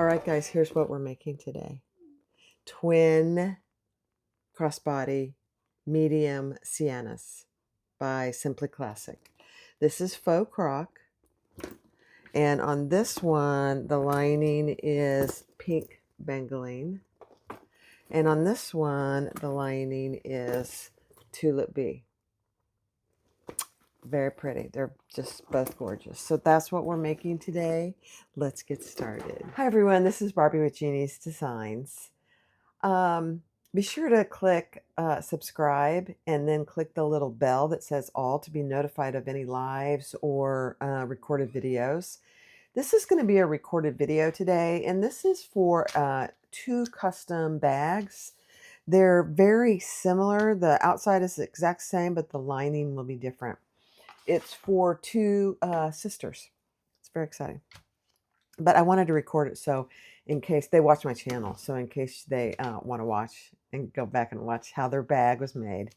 All right, guys, here's what we're making today. Twin crossbody medium Cianas by Simply Classic. This is faux croc. And on this one, the lining is pink bengaline. And on this one, the lining is tulip bee. Very pretty. They're just both gorgeous. So that's what we're making today. Let's get started. Hi, everyone. This is Barbie with Jeannie's Designs. Be sure to click subscribe and then click the little bell that says all to be notified of any lives or recorded videos. This is going to be a recorded video today, and this is for 2 custom bags. They're very similar. The outside is the exact same, but the lining will be different. It's for 2 sisters. It's very exciting. But I wanted to record it so in case they watch my channel, so in case they want to watch and go back and watch how their bag was made.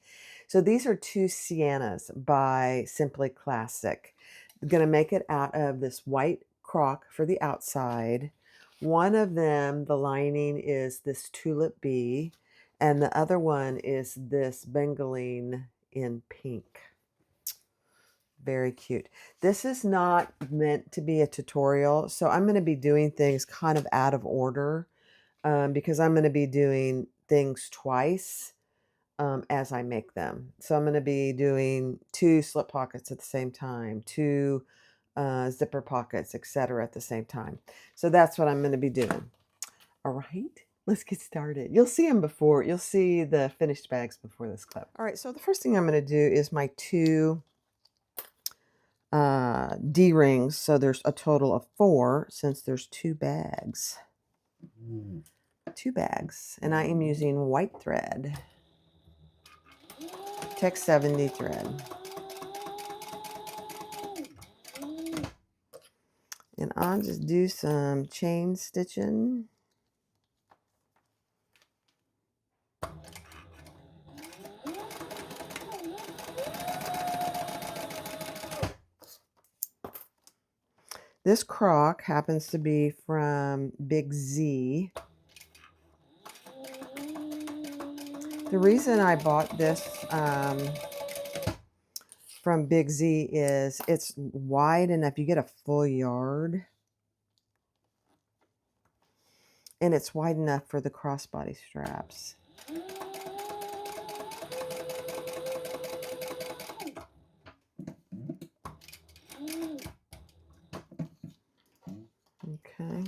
So these are 2 Cianas by Simply Classic. I'm going to make it out of this white croc for the outside. One of them, the lining is this tulip bee, and the other one is this bengaline in pink. Very cute. This is not meant to be a tutorial, so I'm going to be doing things kind of out of order because I'm going to be doing things twice as I make them. So I'm going to be doing 2 slip pockets at the same time, 2 zipper pockets, etc. at the same time. So that's what I'm going to be doing. All right, let's get started. You'll see them before. You'll see the finished bags before this clip. All right, so the first thing I'm going to do is my 2 D-rings. So there's a total of 4 since there's 2 bags. 2 bags. And I am using white thread. Tech 70 thread. And I'll just do some chain stitching. This croc happens to be from Big Z. The reason I bought this from Big Z is it's wide enough. You get a full yard. And it's wide enough for the crossbody straps. Okay.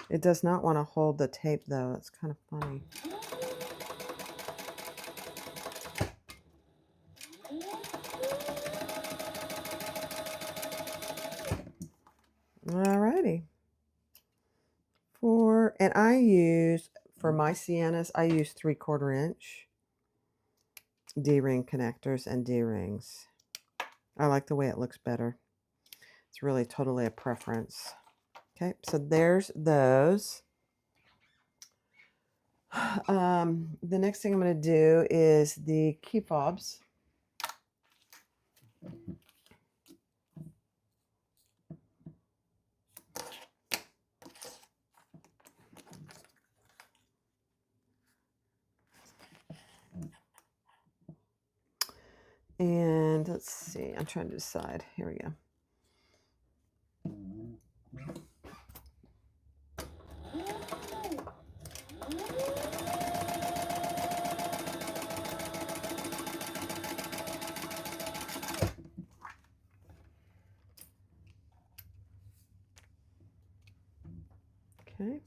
It does not want to hold the tape though. It's kind of funny. Alrighty. And I use, for my Cianas, I use 3/4 inch D-ring connectors and D-rings. I like the way it looks better. It's really totally a preference. Okay, so there's those. The next thing I'm going to do is the key fobs. And let's see, I'm trying to decide. Here we go. Okay.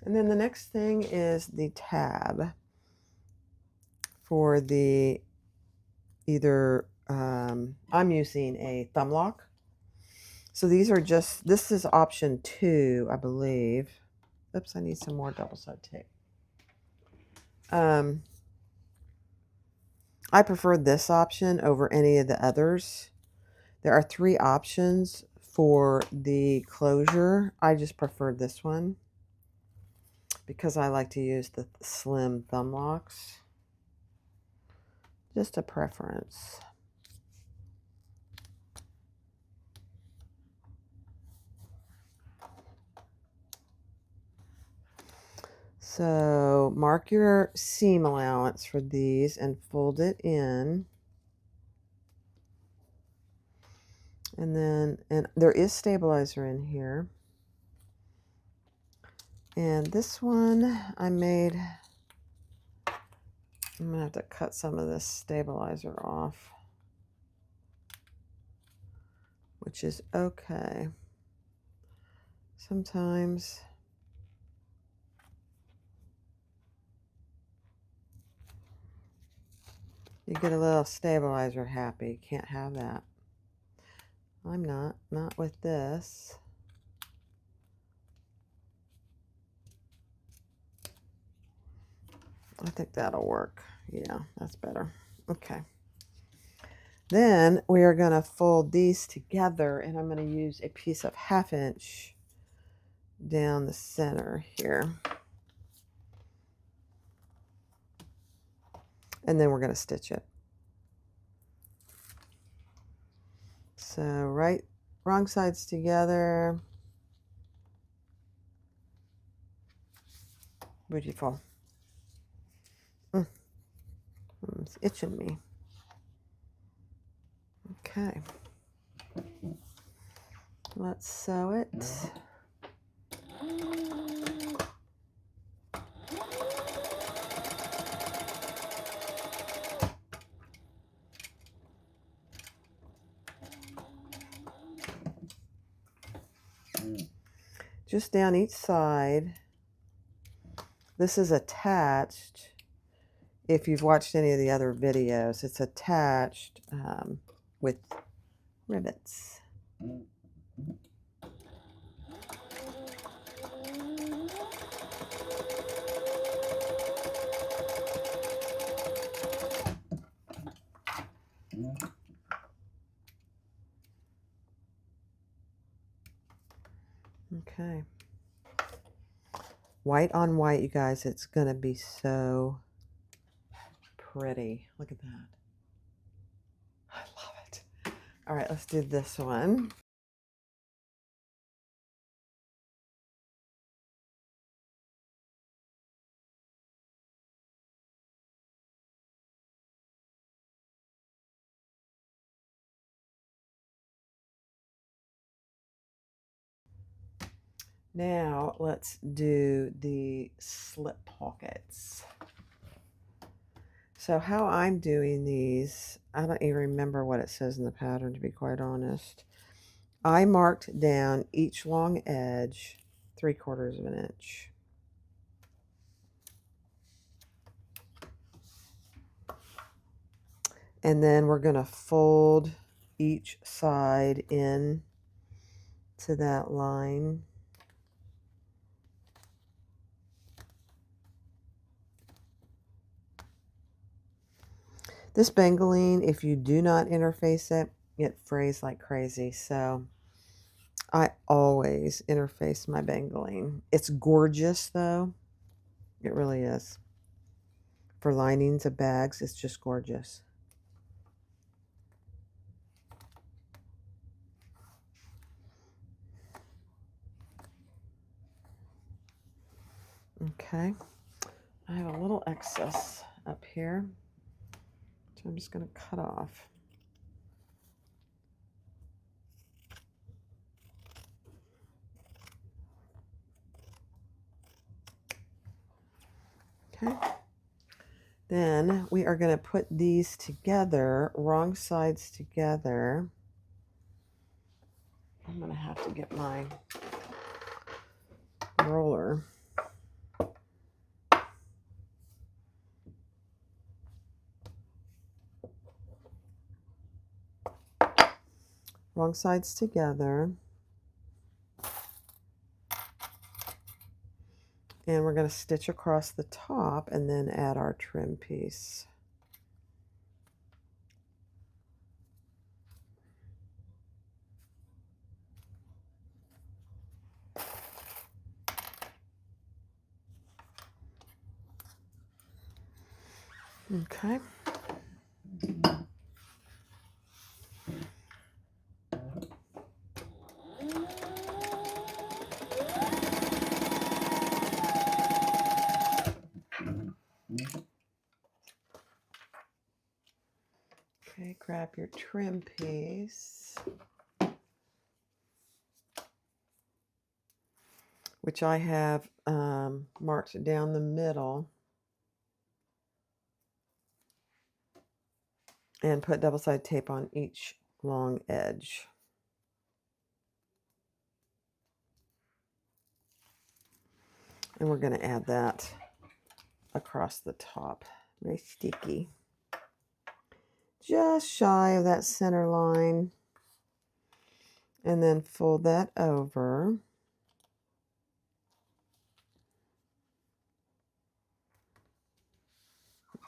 And then the next thing is the tab for the either, I'm using a thumb lock. So these are just, this is option 2, I believe. Oops, I need some more double-sided tape. I prefer this option over any of the others. There are 3 options for the closure. I just prefer this one because I like to use the slim thumb locks. Just a preference. So mark your seam allowance for these and fold it in. And then, and there is stabilizer in here. And this one I made, I'm going to have to cut some of this stabilizer off, which is okay. Sometimes you get a little stabilizer happy. Can't have that. I'm not with this. I think that'll work. Yeah, that's better. Okay. Then we are going to fold these together, and I'm going to use a piece of 1/2 inch down the center here. And then we're going to stitch it. So wrong sides together. Beautiful. It's itching me. Okay. Let's sew it. Just down each side. This is attached. If you've watched any of the other videos, it's attached with rivets. Okay. White on white, you guys. It's going to be so pretty. Look at that. I love it. All right, let's do this one. Now let's do the slip pockets. So how I'm doing these, I don't even remember what it says in the pattern, to be quite honest. I marked down each long edge 3/4 of an inch. And then we're going to fold each side in to that line. This bangling, if you do not interface it, it frays like crazy. So I always interface my bangling. It's gorgeous though. It really is. For linings of bags, it's just gorgeous. Okay. I have a little excess up here, so I'm just going to cut off. Okay. Then we are going to put these together, wrong sides together. I'm going to have to get my roller. wrong sides together. And we're going to stitch across the top and then add our trim piece. Okay. Okay, grab your trim piece, which I have marked down the middle, and put double-sided tape on each long edge. And we're going to add that across the top. Very sticky. Just shy of that center line. And then fold that over.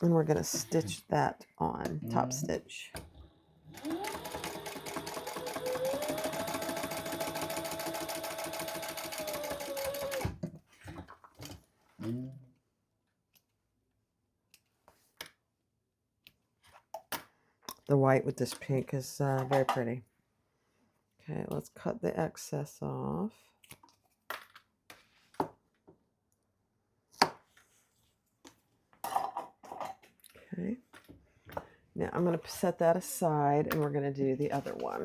And we're going to stitch that on, top stitch. The white with this pink is very pretty. Okay, let's cut the excess off. Okay. Now I'm going to set that aside and we're going to do the other one.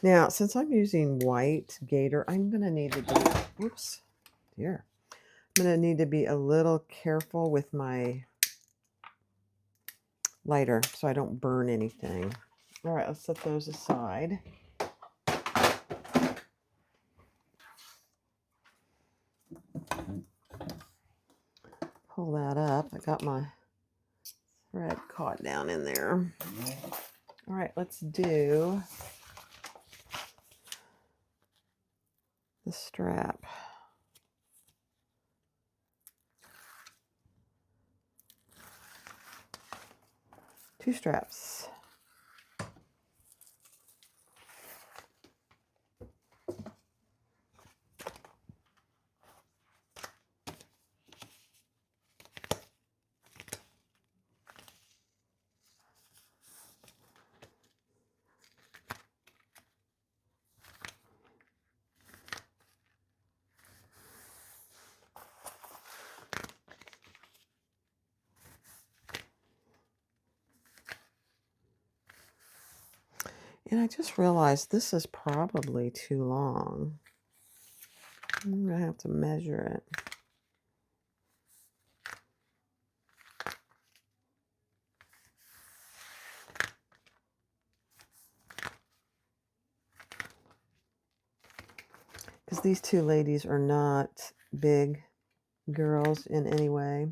Now, since I'm using white gator, I'm going to need to do, oops, dear. I'm going to need to be a little careful with my lighter so I don't burn anything. All right, let's set those aside. Pull that up. I got my thread caught down in there. All right, let's do the strap. Two straps. And I just realized this is probably too long. I'm going to have to measure it. Because these two ladies are not big girls in any way.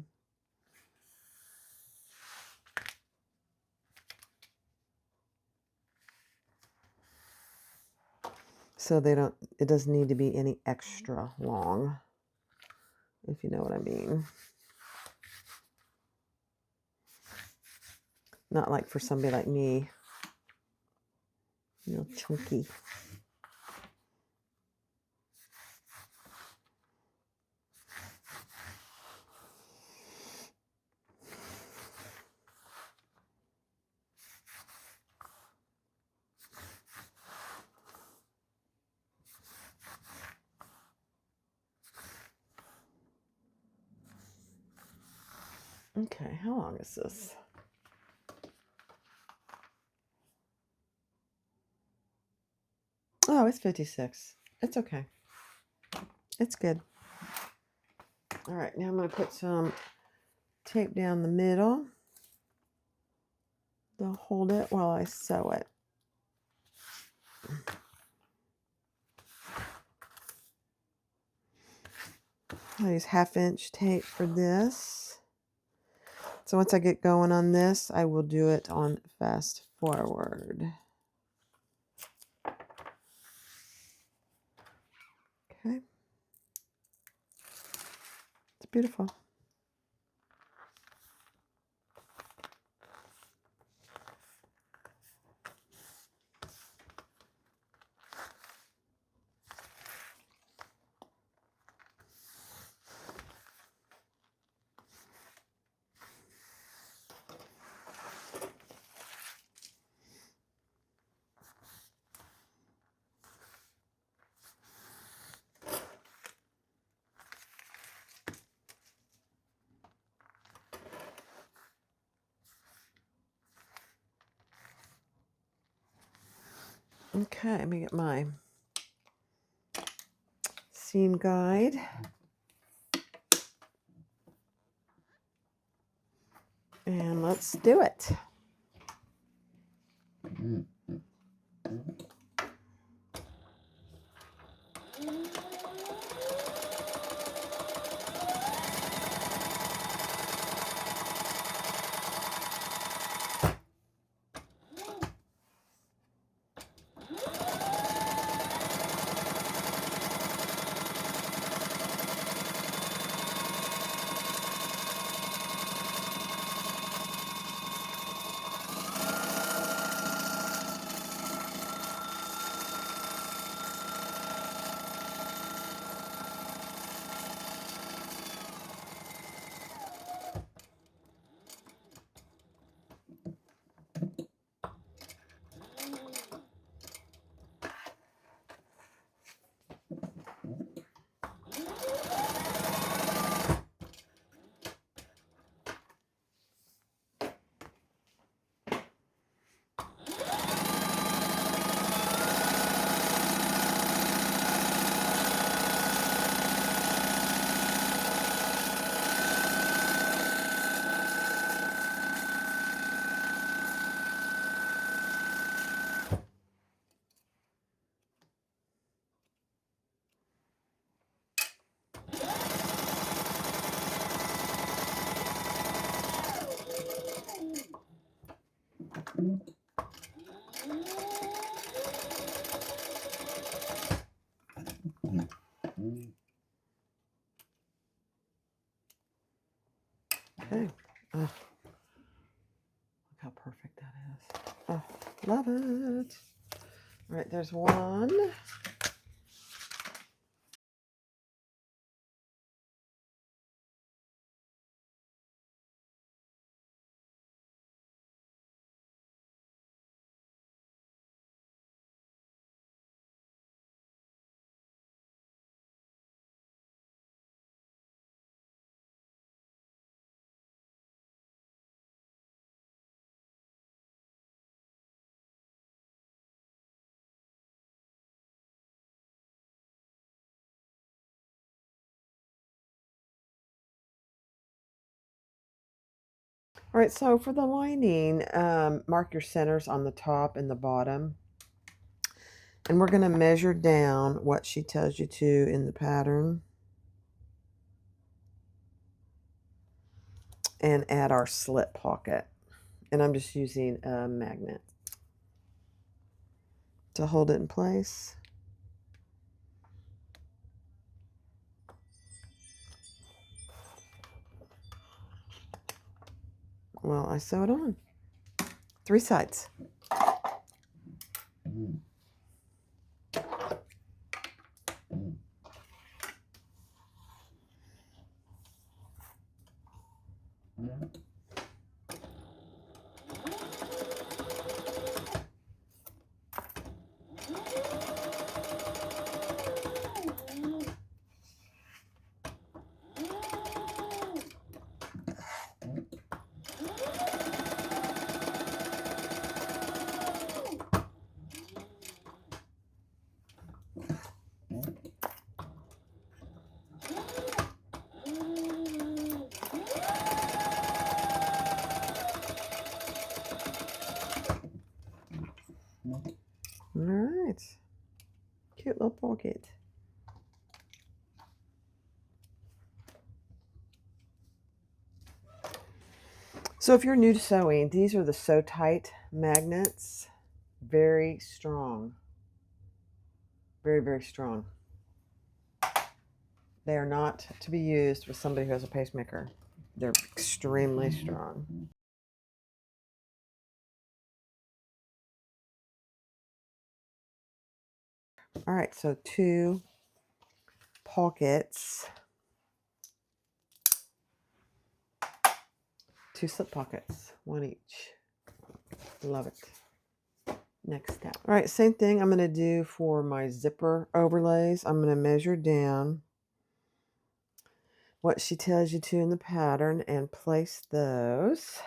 So it doesn't need to be any extra long, if you know what I mean. Not like for somebody like me, you know, chunky. Okay, how long is this? Oh, it's 56. It's okay. It's good. All right, now I'm going to put some tape down the middle. They'll hold it while I sew it. I use 1/2" tape for this. So once I get going on this, I will do it on fast forward. Okay. It's beautiful. Okay, let me get my seam guide. And let's do it. Okay. Oh, look how perfect that is. Oh, love it. All right, there's one. All right, so for the lining, mark your centers on the top and the bottom. And we're going to measure down what she tells you to in the pattern. And add our slip pocket. And I'm just using a magnet to hold it in place. Well, I sew it on. 3 sides. Cute little pocket. So if you're new to sewing, these are the Sew Tight magnets. Very strong. Very, very strong. They are not to be used with somebody who has a pacemaker. They're extremely strong. All right, so 2 pockets. 2 slip pockets, 1 each. Love it. Next step. All right, same thing I'm going to do for my zipper overlays. I'm going to measure down what she tells you to in the pattern and place those.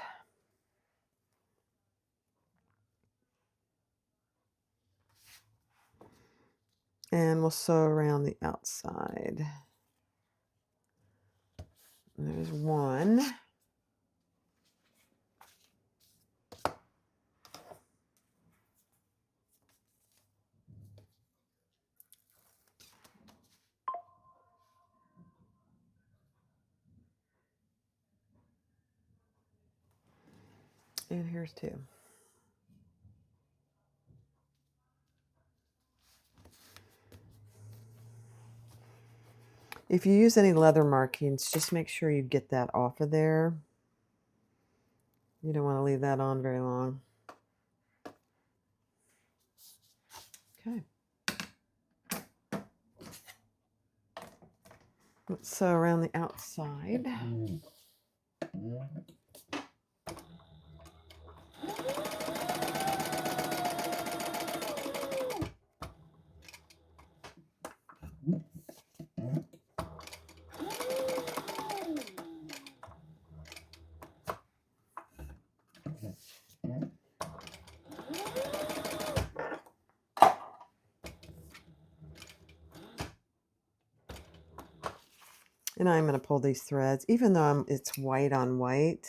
And we'll sew around the outside. There's 1. And here's 2. If you use any leather markings, just make sure you get that off of there. You don't want to leave that on very long. Okay. Let's sew around the outside. And I'm going to pull these threads, even though it's white on white.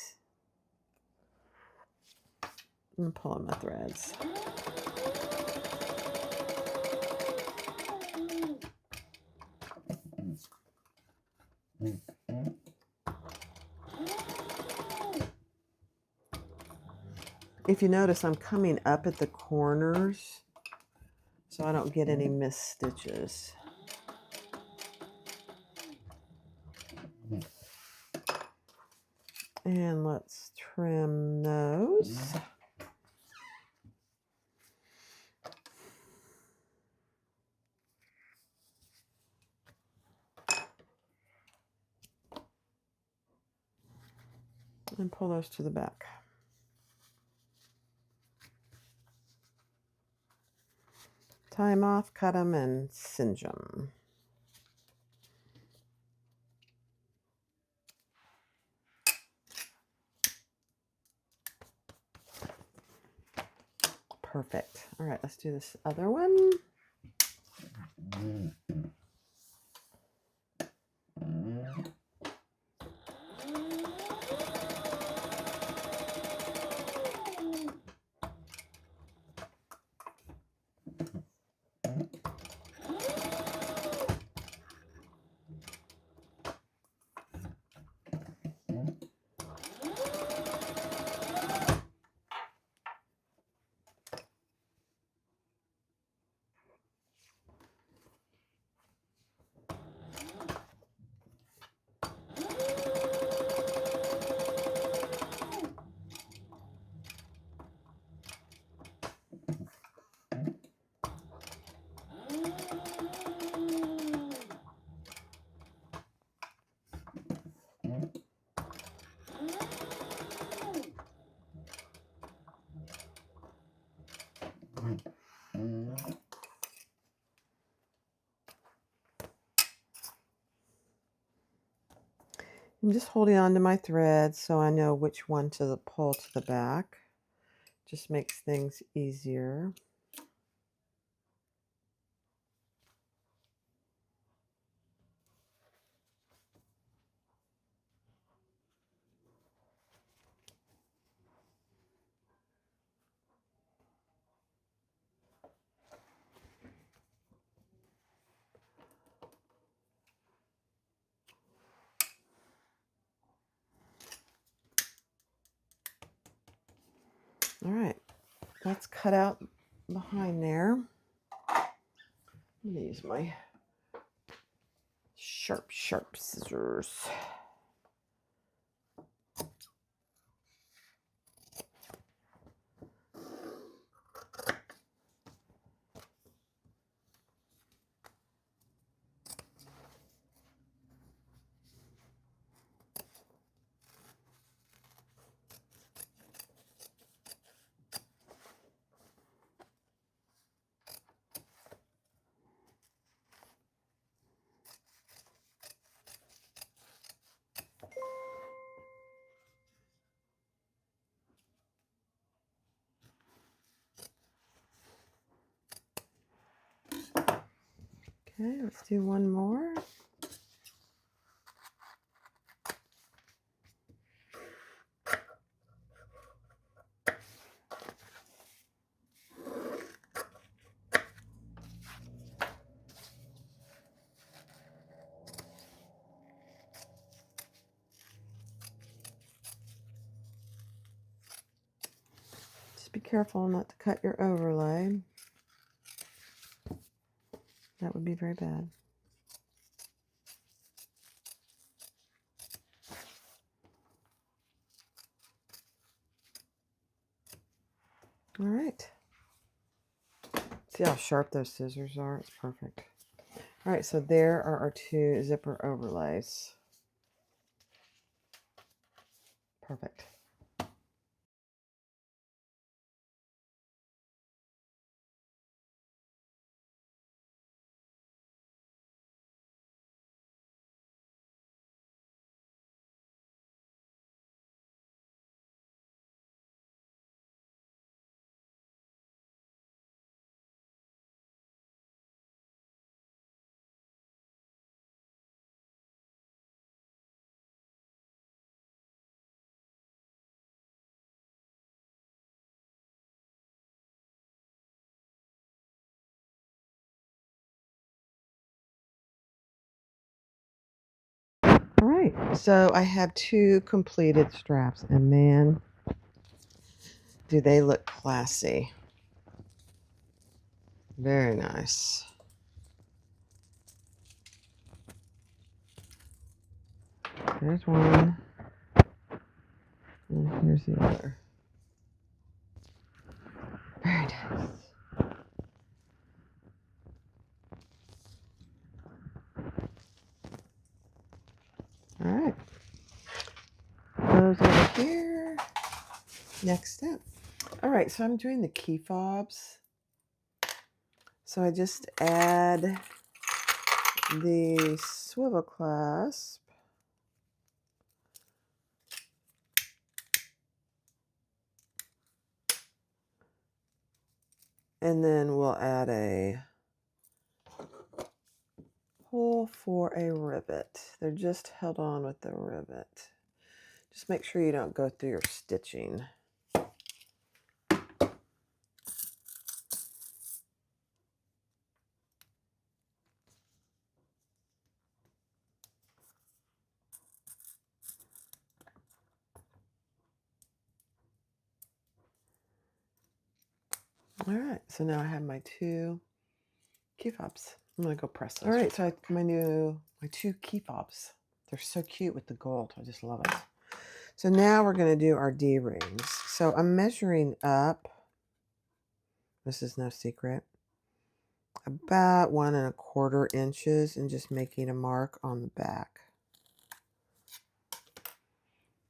I'm pulling my threads. If you notice, I'm coming up at the corners so I don't get any missed stitches. And let's trim those. And pull those to the back. Tie them off, cut them, and singe them. Perfect. All right, let's do this other one. I'm just holding on to my thread so I know which one to pull to the back. Just makes things easier. All right, that's cut out behind there. I'm gonna use my sharp scissors. Okay, let's do one more. Just be careful not to cut your overlay. That would be very bad. All right. See how sharp those scissors are? It's perfect. All right, so there are our two zipper overlays. Perfect. All right, so I have two completed straps, and man, do they look classy. Very nice. There's one, and here's the other. Very nice. All right, those over here. Next step. All right, so I'm doing the key fobs. So I just add the swivel clasp. And then we'll add a hole for a rivet. They're just held on with the rivet. Just make sure you don't go through your stitching. All right, so now I have my two key fobs. I'm gonna go press those. All right, so I have my two key fobs. They're so cute with the gold. I just love it. So now we're gonna do our D-rings. So I'm measuring up. This is no secret. About 1¼ inches, and just making a mark on the back.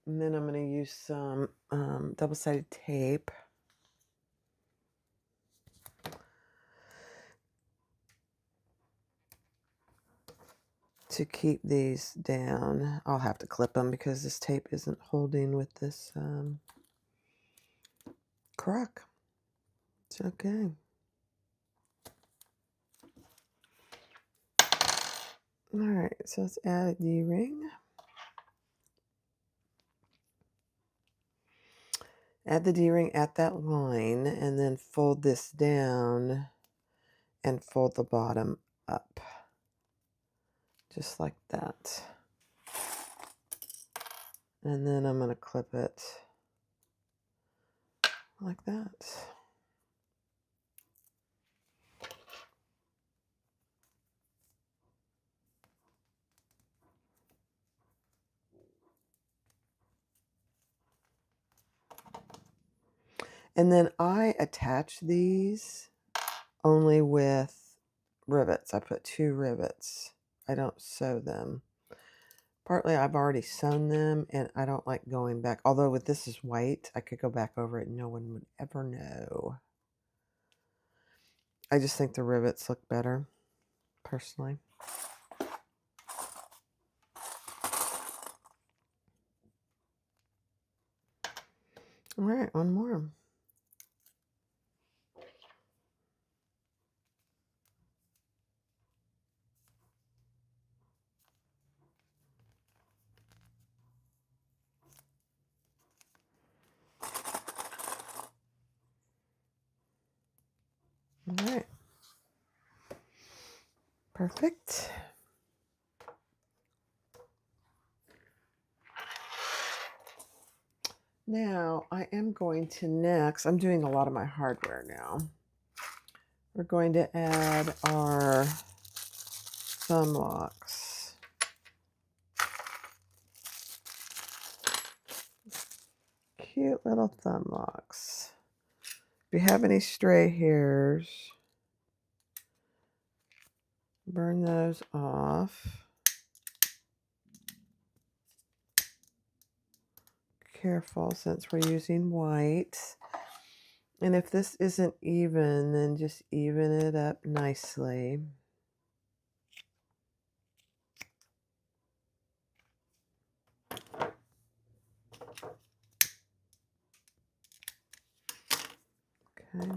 And then I'm going to use some double-sided tape to keep these down. I'll have to clip them because this tape isn't holding with this Croc. It's okay. All right, so let's add a D-ring. Add the D-ring at that line, and then fold this down and fold the bottom up. Just like that. And then I'm going to clip it like that. And then I attach these only with rivets. I put 2 rivets. I don't sew them. Partly I've already sewn them and I don't like going back. Although with this is white, I could go back over it and no one would ever know. I just think the rivets look better, personally. All right, one more. All right. Perfect. Now, I am going to next, I'm doing a lot of my hardware now. We're going to add our thumb locks. Cute little thumb locks. If you have any stray hairs, burn those off. Careful since we're using white. And if this isn't even, then just even it up nicely. Okay.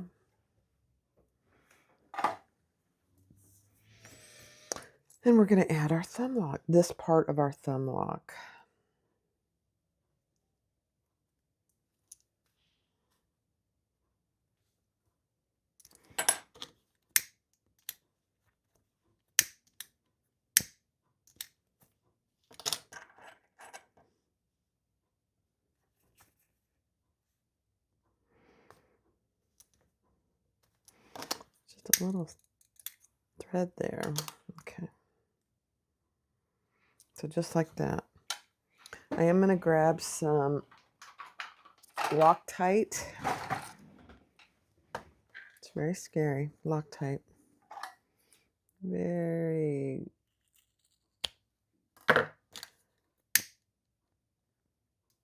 Then we're going to add our thumb lock, this part of our thumb lock. Just a little thread there. Okay. So just like that. I am going to grab some Loctite. It's very scary. Loctite. Very.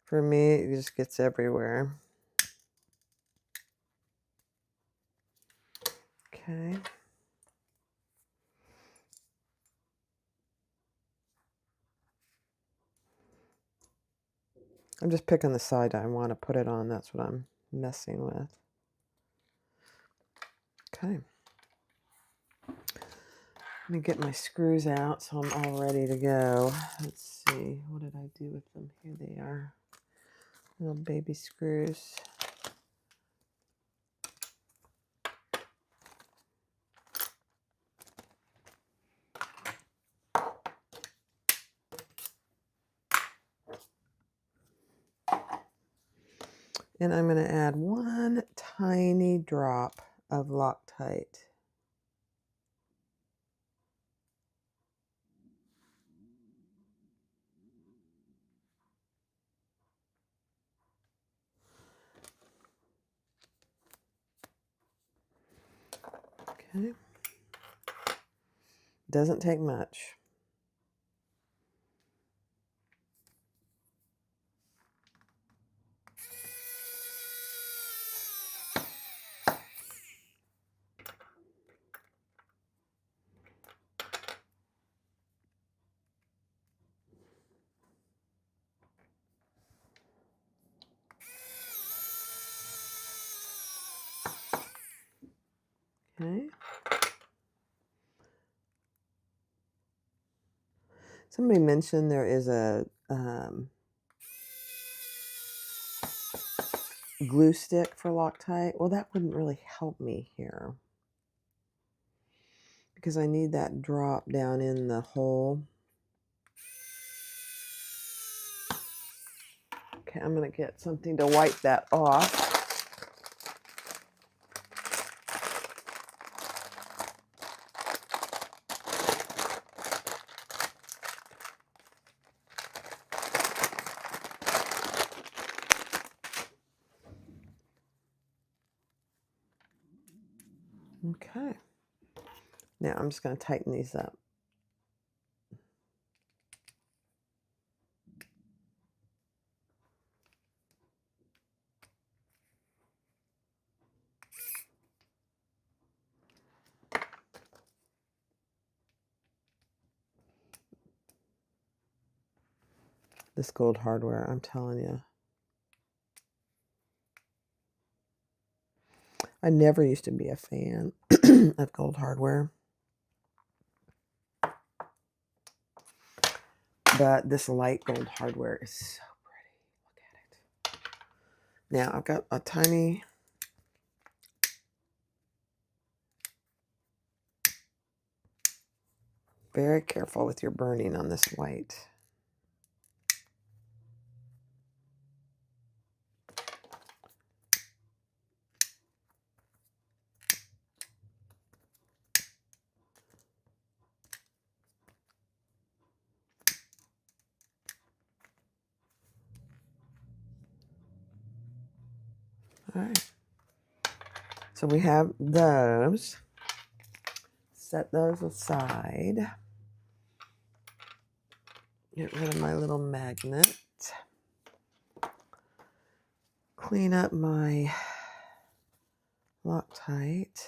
For me, it just gets everywhere. Okay. I'm just picking the side I want to put it on. That's what I'm messing with. Okay. Let me get my screws out so I'm all ready to go. Let's see. What did I do with them? Here they are. Little baby screws. And I'm going to add 1 tiny drop of Loctite. Okay. Doesn't take much. Okay. Somebody mentioned there is a glue stick for Loctite. Well, that wouldn't really help me here because I need that drop down in the hole. Okay, I'm going to get something to wipe that off. Okay. Now I'm just going to tighten these up. This gold hardware, I'm telling you. I never used to be a fan of gold hardware. But this light gold hardware is so pretty. Look at it. Now I've got a tiny... Very careful with your burning on this white. All right. So we have those. Set those aside. Get rid of my little magnet. Clean up my Loctite.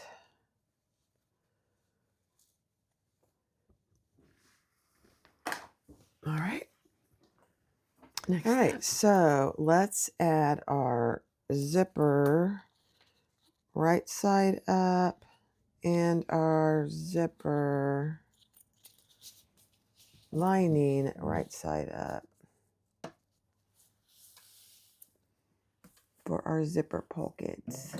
All right. Next all right, so let's add our zipper right side up and our zipper lining right side up for our zipper pockets.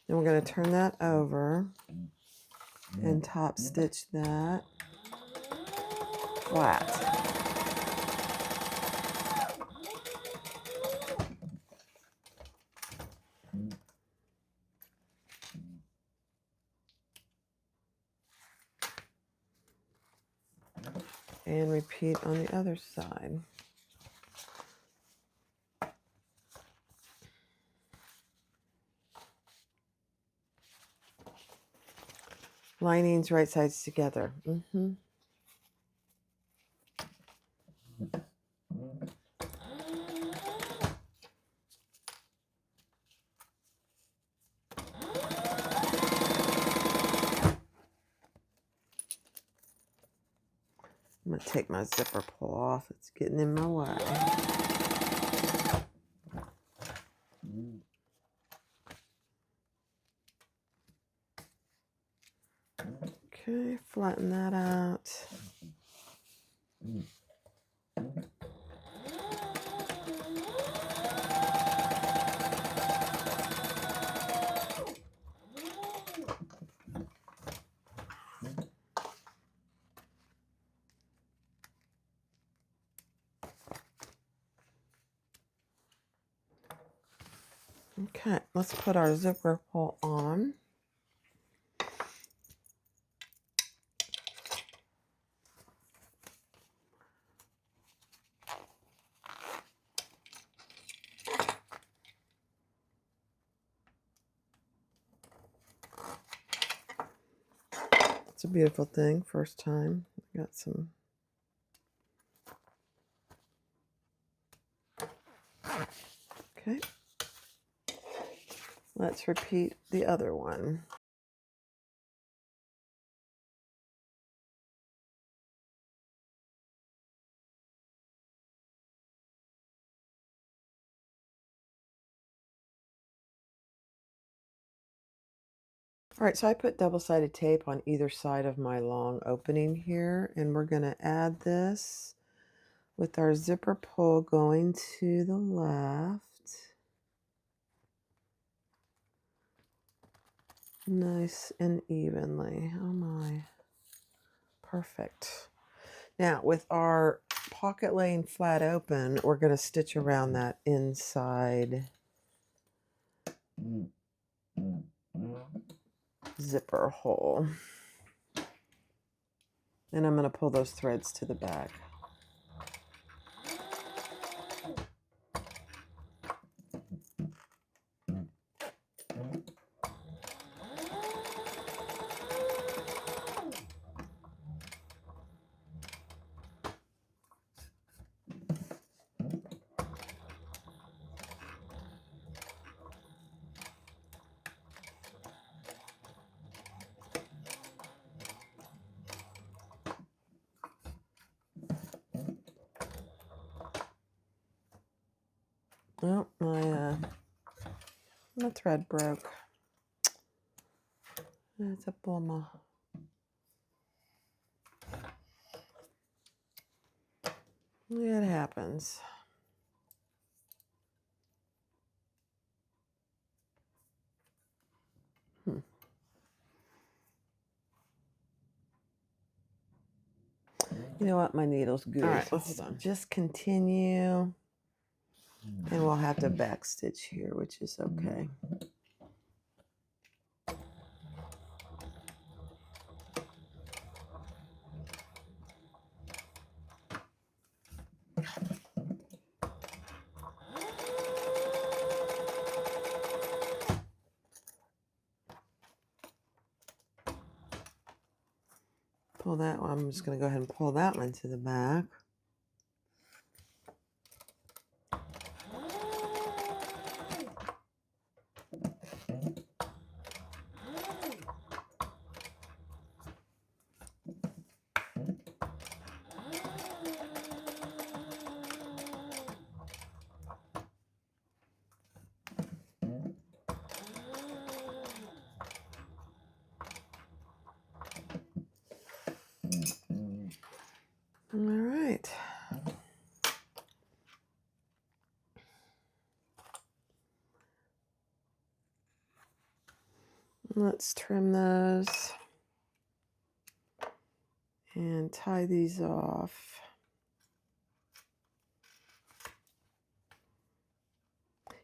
Then we're going to turn that over and top stitch that flat. And repeat on the other side. Linings right sides together. I'm going to take my zipper pull off. It's getting in my way. Okay, flatten that out. Okay, let's put our zipper pull on. It's a beautiful thing, first time. Got some. Okay. Let's repeat the other one. All right, so I put double-sided tape on either side of my long opening here, and we're going to add this with our zipper pull going to the left. Nice and evenly. Oh my. Perfect. Now with our pocket laying flat open, we're going to stitch around that inside zipper hole. And I'm going to pull those threads to the back. Oh, my thread broke. That's a bummer. It happens. You know what? My needle's good. All right, let's just continue. And we'll have to backstitch here, which is okay. Pull that one. I'm just going to go ahead and pull that one to the back. All right. Let's trim those and tie these off.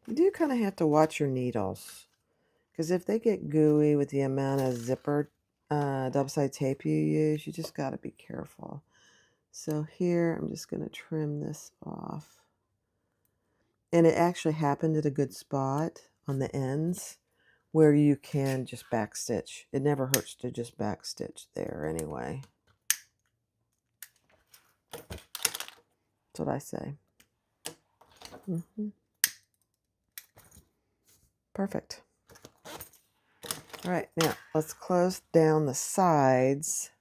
You do kind of have to watch your needles, because if they get gooey with the amount of zipper double-sided tape you use, you just got to be careful. So here, I'm just going to trim this off. And it actually happened at a good spot on the ends where you can just backstitch. It never hurts to just backstitch there anyway. That's what I say. Perfect. All right, now let's close down the sides.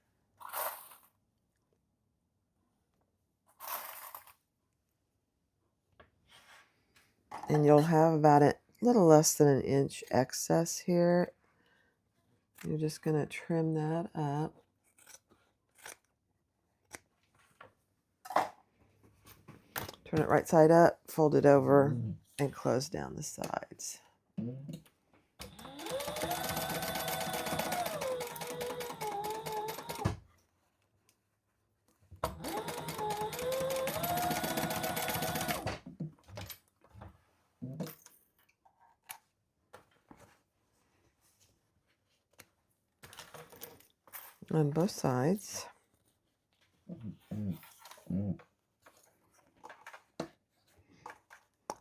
And you'll have about a little less than an inch excess here. You're just going to trim that up. Turn it right side up, fold it over, and close down the sides. On both sides.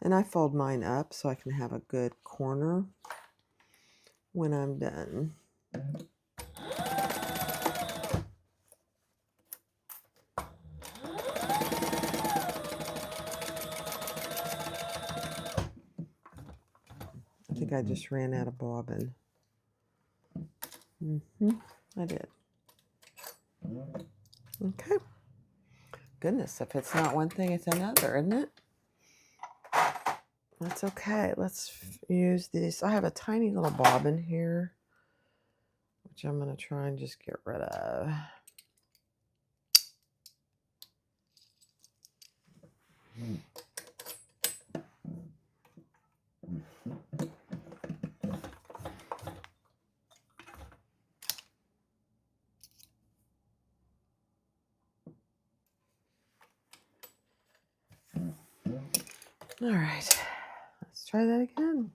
And I fold mine up so I can have a good corner when I'm done. I think I just ran out of bobbin. I did. Okay. Goodness, if it's not one thing, it's another, isn't it? That's okay. Let's use this. I have a tiny little bobbin here, which I'm going to try and just get rid of. All right, let's try that again.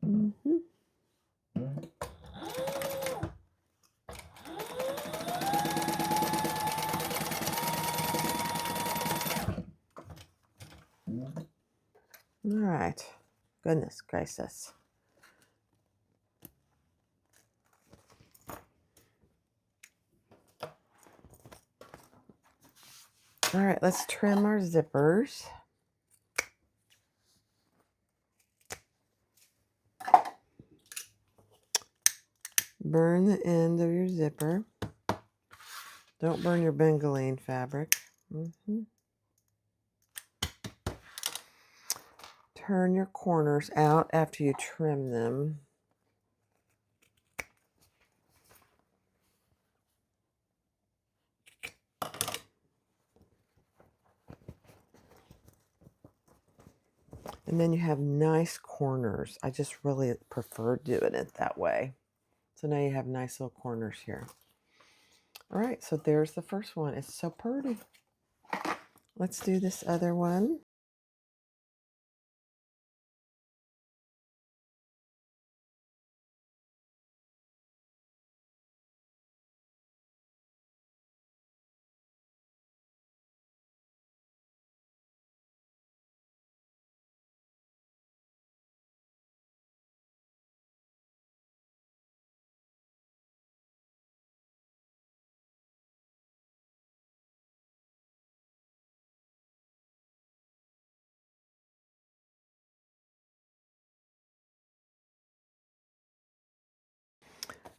Mm-hmm. All right. Goodness gracious. All right, let's trim our zippers. Burn the end of your zipper. Don't burn your bengaline fabric. Mm-hmm. Turn your corners out after you trim them. And then you have nice corners. I just really prefer doing it that way. So now you have nice little corners here. All right, so there's the first one. It's so pretty. Let's do this other one.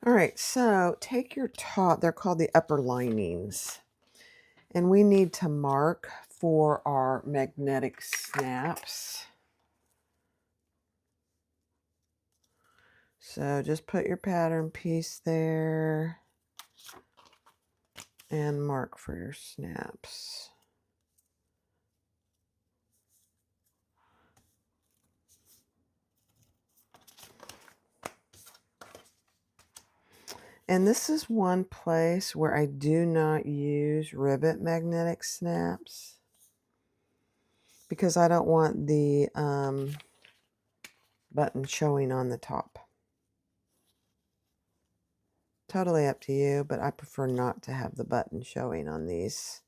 All right, so take your top, they're called the upper linings, and we need to mark for our magnetic snaps. So just put your pattern piece there and mark for your snaps. And this is one place where I do not use rivet magnetic snaps because I don't want the button showing on the top. Totally up to you, but I prefer not to have the button showing on these.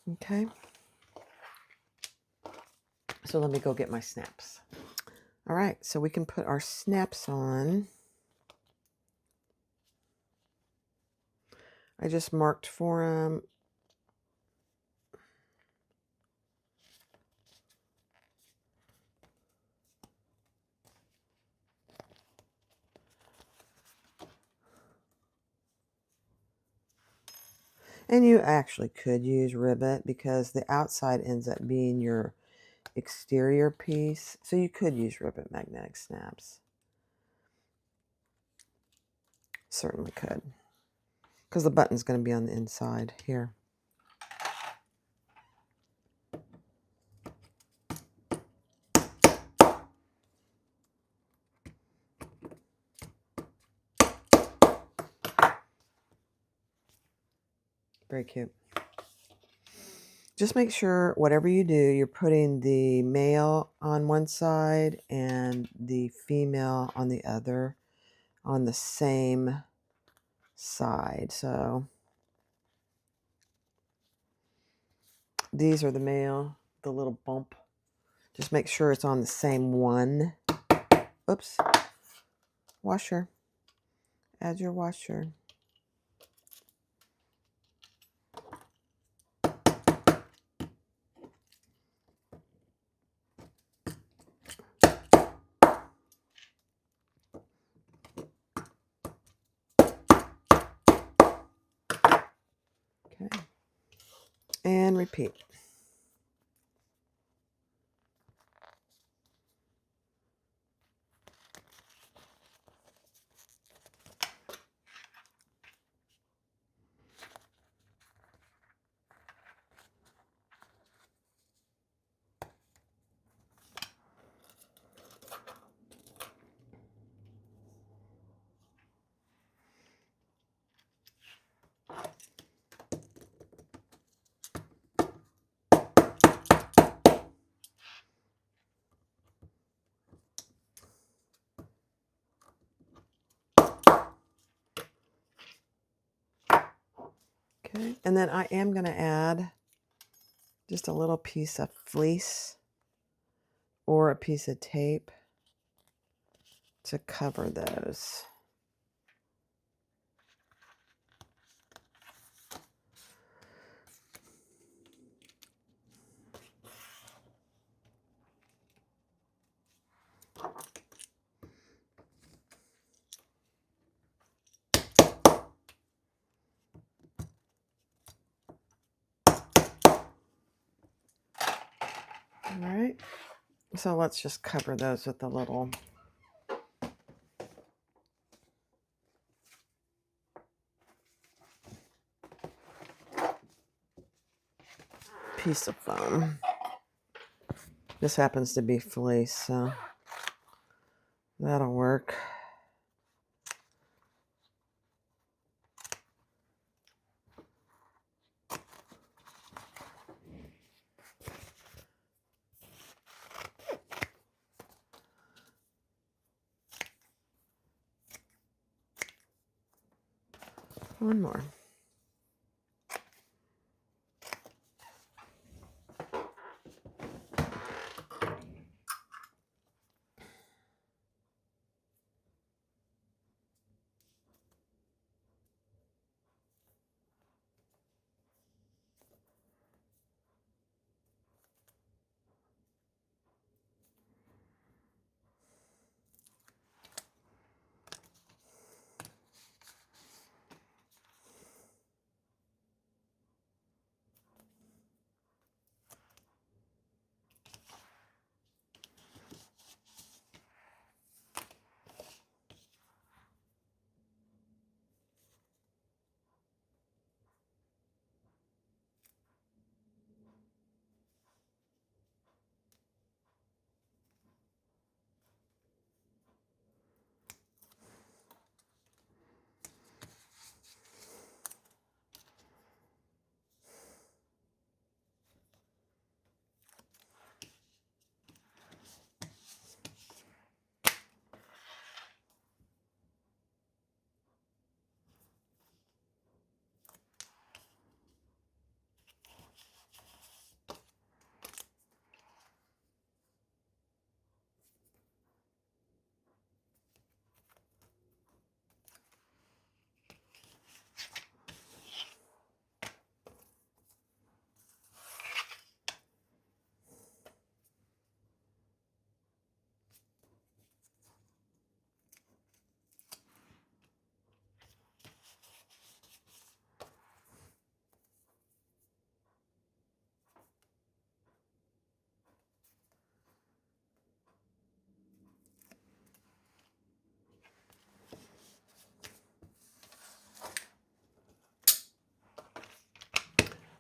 Okay. So let me go get my snaps. All right, so we can put our snaps on. I just marked for them. And you actually could use rivet because the outside ends up being your exterior piece. So you could use rivet magnetic snaps. Certainly could. Because the button's going to be on the inside here. Very cute. Just make sure whatever you do, you're putting the male on one side and the female on the other on the same side. So these are the male, the little bump. Just make sure it's on the same one. Oops. Washer. Add your washer. Okay. And repeat. Okay, and then I am going to add just a little piece of fleece or a piece of tape to cover those. All right, so let's just cover those with a little piece of foam. This happens to be fleece, so that'll work. One more.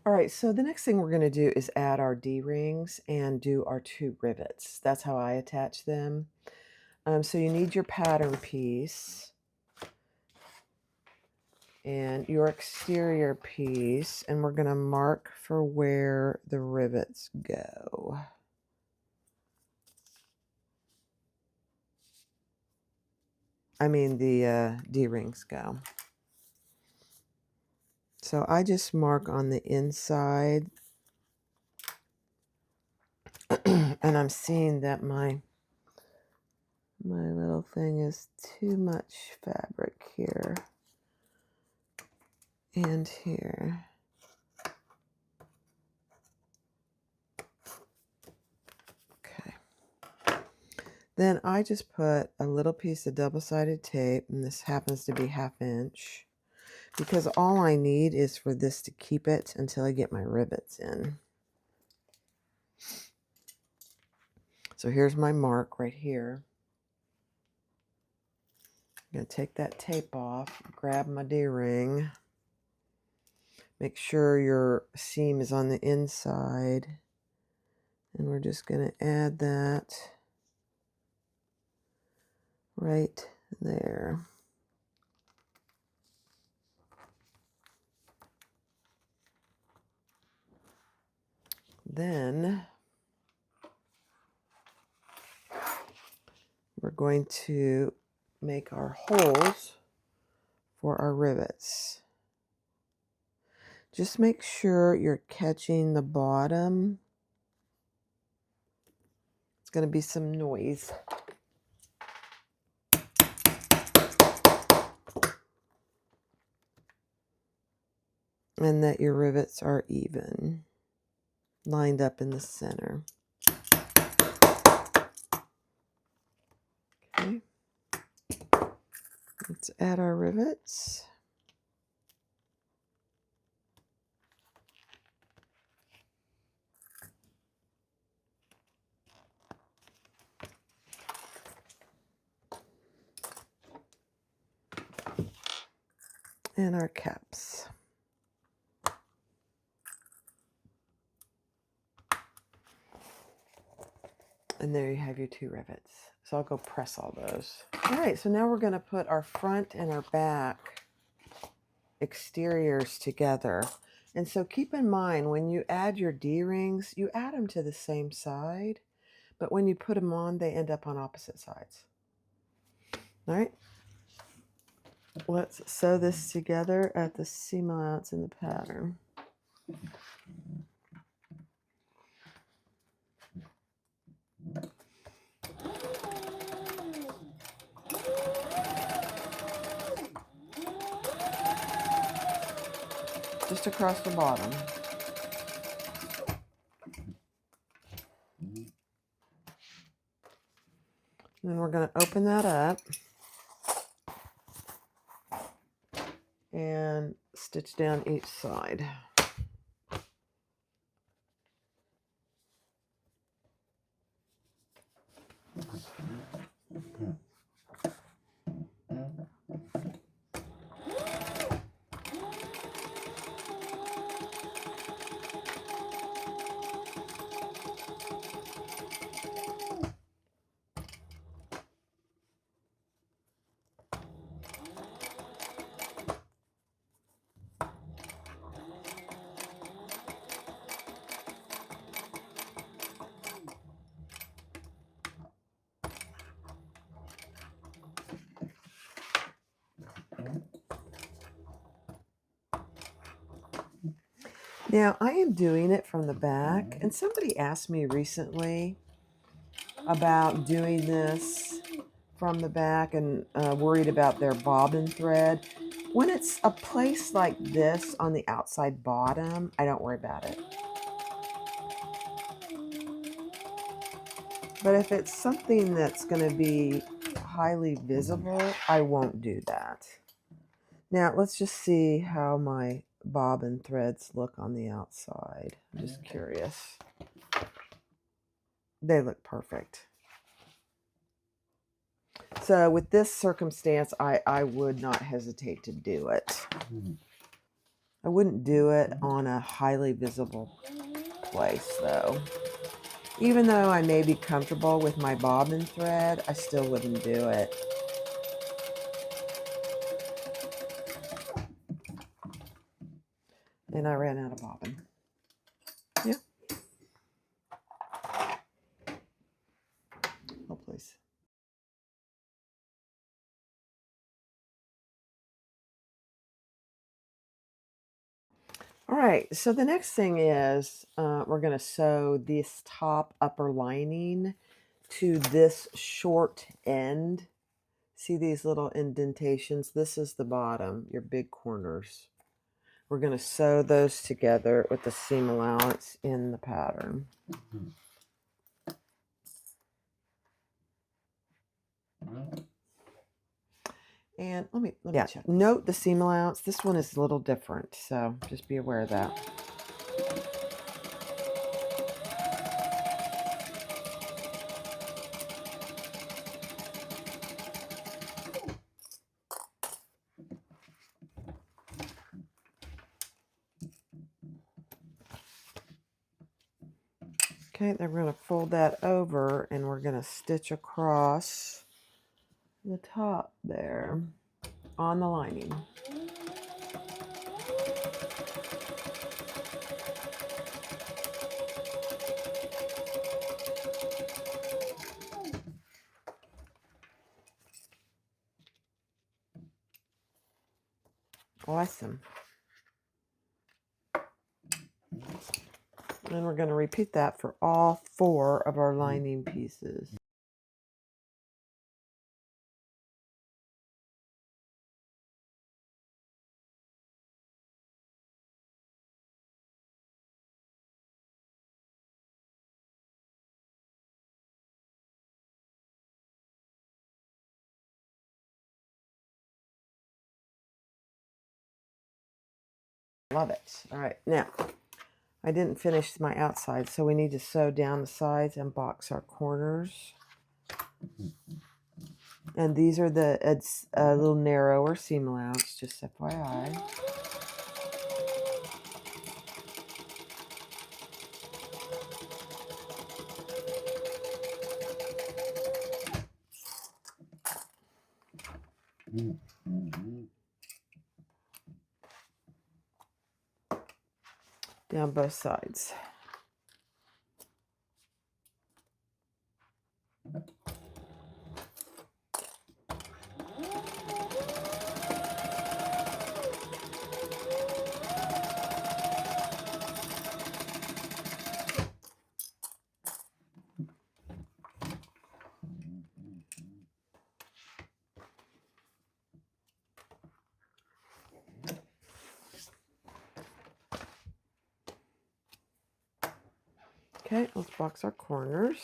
All right, so the next thing we're going to do is add our D-rings and do our 2 rivets. That's how I attach them. So you need your pattern piece and your exterior piece, and we're going to mark for where the rivets go. I mean the D-rings go. So I just mark on the inside, and I'm seeing that my little thing is too much fabric here and here. Okay. Then I just put a little piece of double-sided tape, and this happens to be 1/2 inch, because all I need is for this to keep it until I get my rivets in. So here's my mark right here. I'm going to take that tape off, grab my D-ring, make sure your seam is on the inside, and we're just going to add that right there. Then we're going to make our holes for our rivets. Just make sure you're catching the bottom. It's going to be some noise. And that your rivets are even, lined up in the center. Okay. Let's add our rivets. And our caps. And there you have your 2 rivets. So I'll go press all those. All right, so now we're going to put our front and our back exteriors together. And so keep in mind, when you add your D-rings, you add them to the same side, but when you put them on, they end up on opposite sides. All right, let's sew this together at the seam allowance in the pattern. Just across the bottom. And then we're going to open that up and stitch down each side. Now, I am doing it from the back, and somebody asked me recently about doing this from the back and worried about their bobbin thread. When it's a place like this on the outside bottom, I don't worry about it. But if it's something that's going to be highly visible, I won't do that. Now, let's just see how my bobbin threads look on the outside. I'm just curious. They look perfect. So with this circumstance, I would not hesitate to do it. I wouldn't do it on a highly visible place, though. Even though I may be comfortable with my bobbin thread, I still wouldn't do it. And I ran out of bobbin. Yeah. Oh, please. All right, so the next thing is we're going to sew this top upper lining to this short end. See these little indentations? This is the bottom, your big corners. We're going to sew those together with the seam allowance in the pattern. And let me check. Note the seam allowance. This one is a little different, so just be aware of that. Okay, then we're going to fold that over and we're going to stitch across the top there on the lining. Awesome. And we're going to repeat that for all 4 of our lining pieces. Love it. All right, now I didn't finish my outside, so we need to sew down the sides and box our corners. And these are it's a little narrower seam allowance, just FYI. Down both sides. Okay, let's box our corners.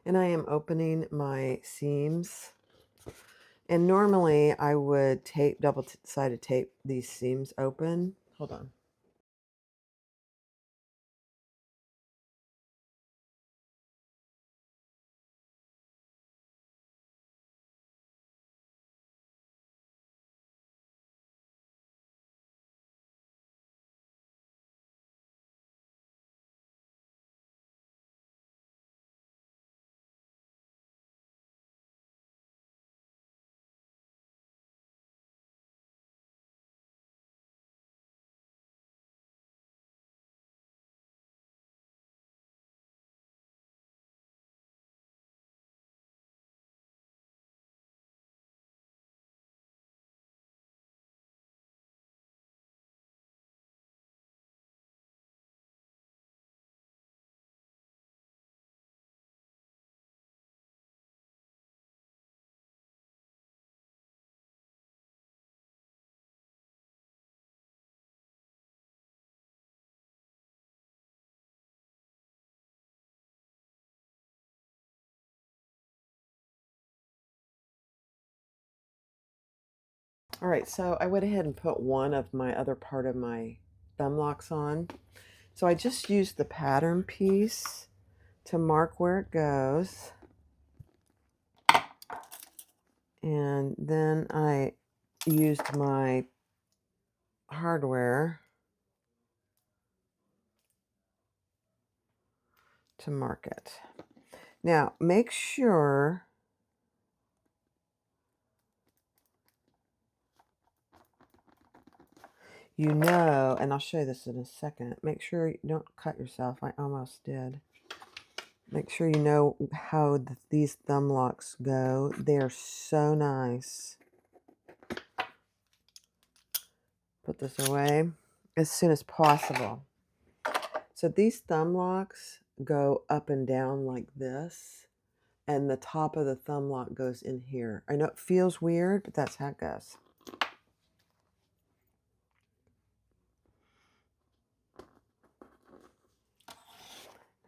And I am opening my seams. And normally I would tape, double-sided tape these seams open. Hold on. All right, so I went ahead and put one of my other part of my thumb locks on. So I just used the pattern piece to mark where it goes. And then I used my hardware to mark it. Now, make sure you know, and I'll show you this in a second, make sure you don't cut yourself. I almost did. Make sure you know how these thumb locks go. They're so nice. Put this away as soon as possible. So these thumb locks go up and down like this, and the top of the thumb lock goes in here. I know it feels weird, but that's how it goes.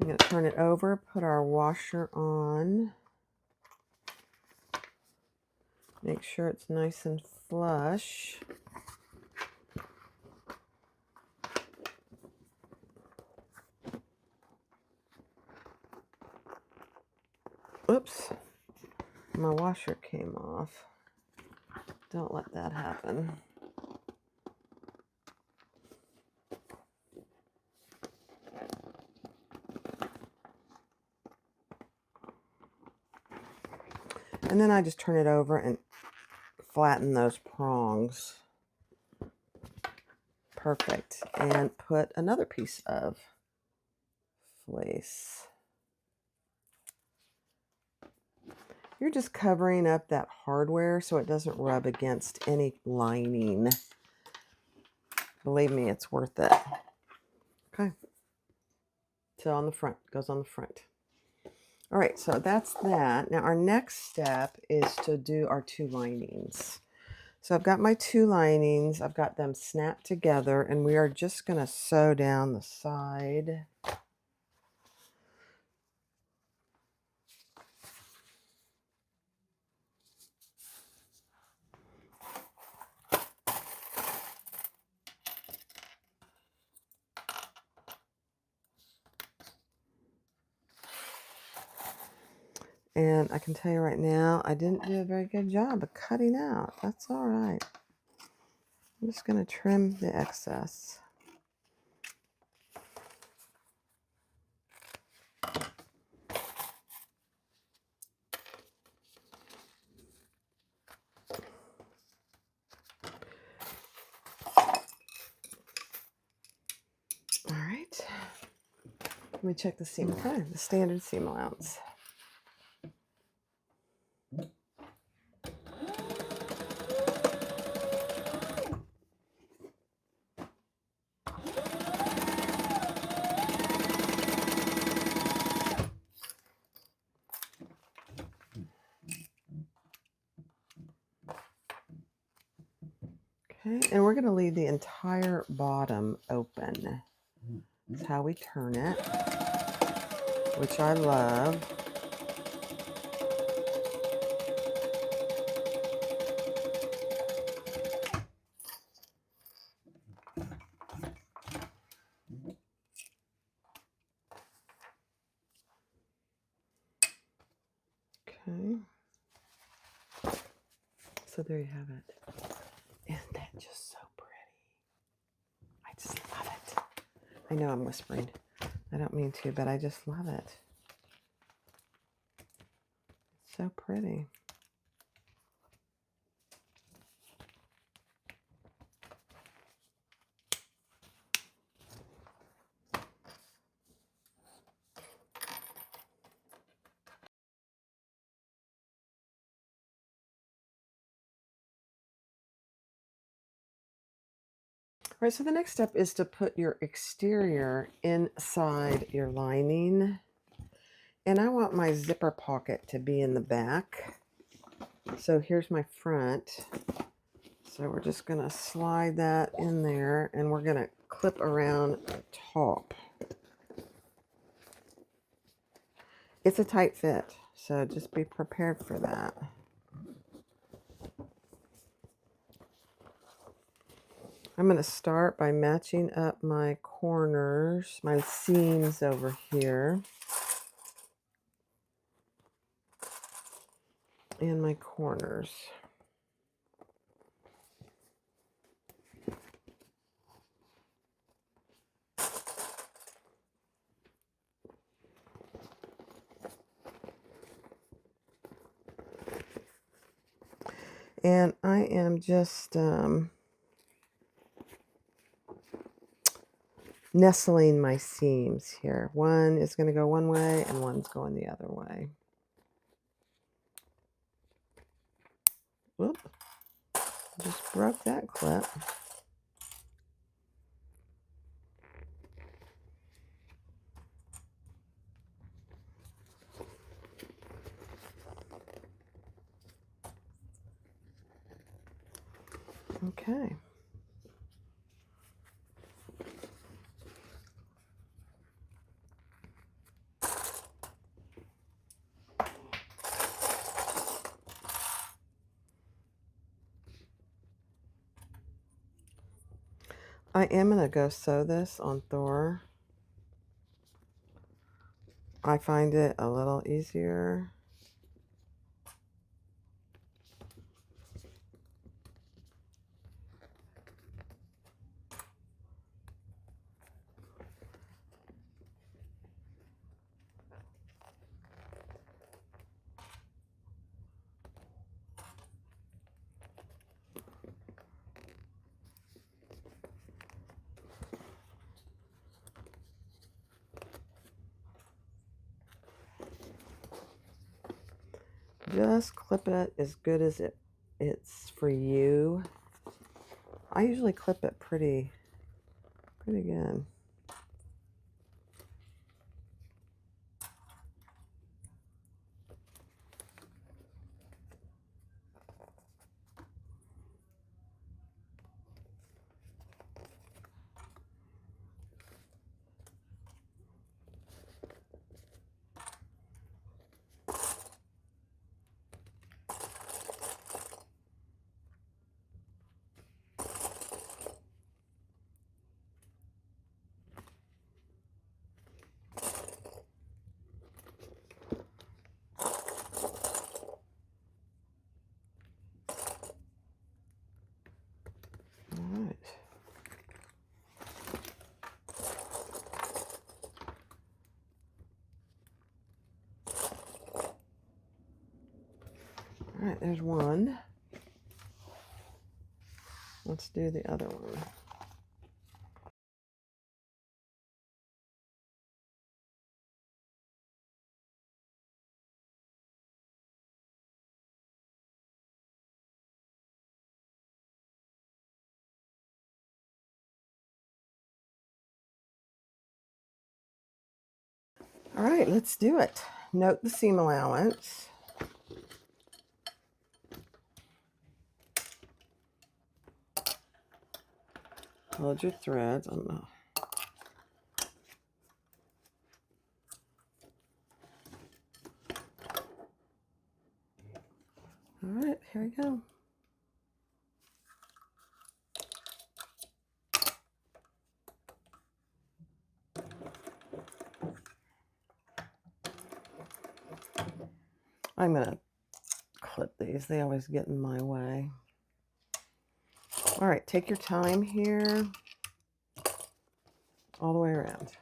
I'm going to turn it over, put our washer on. Make sure it's nice and flush. Oops, my washer came off. Don't let that happen. And then I just turn it over and flatten those prongs. Perfect. And put another piece of fleece. You're just covering up that hardware so it doesn't rub against any lining. Believe me, it's worth it. Okay. So on the front, goes on the front. All right, so that's that. Now our next step is to do our 2 linings. So I've got my 2 linings. I've got them snapped together, and we are just going to sew down the side. And I can tell you right now, I didn't do a very good job of cutting out. That's all right. I'm just going to trim the excess. All right. Let me check the seam. Okay, the standard seam allowance. Okay, and we're going to leave the entire bottom open. That's how we turn it, which I love. Okay. So there you have it. Isn't that just so pretty? I just love it. I know I'm whispering. I don't mean to, but I just love it. It's so pretty. All right, so the next step is to put your exterior inside your lining. And I want my zipper pocket to be in the back. So here's my front. So we're just going to slide that in there, and we're going to clip around the top. It's a tight fit, so just be prepared for that. I'm going to start by matching up my corners, my seams over here, and my corners. And I am just nestling my seams here. One is going to go one way and one's going the other way. Whoop. Just broke that clip. Okay. I am going to go sew this on Thor. I find it a little easier. Just clip it as good as it's for you. I usually clip it pretty good. All right. All right, there's one. Let's do the other one. All right, let's do it. Note the seam allowance. Hold your threads. I don't know. All right, here we go. I'm going to clip these. They always get in my way. All right, take your time here all the way around.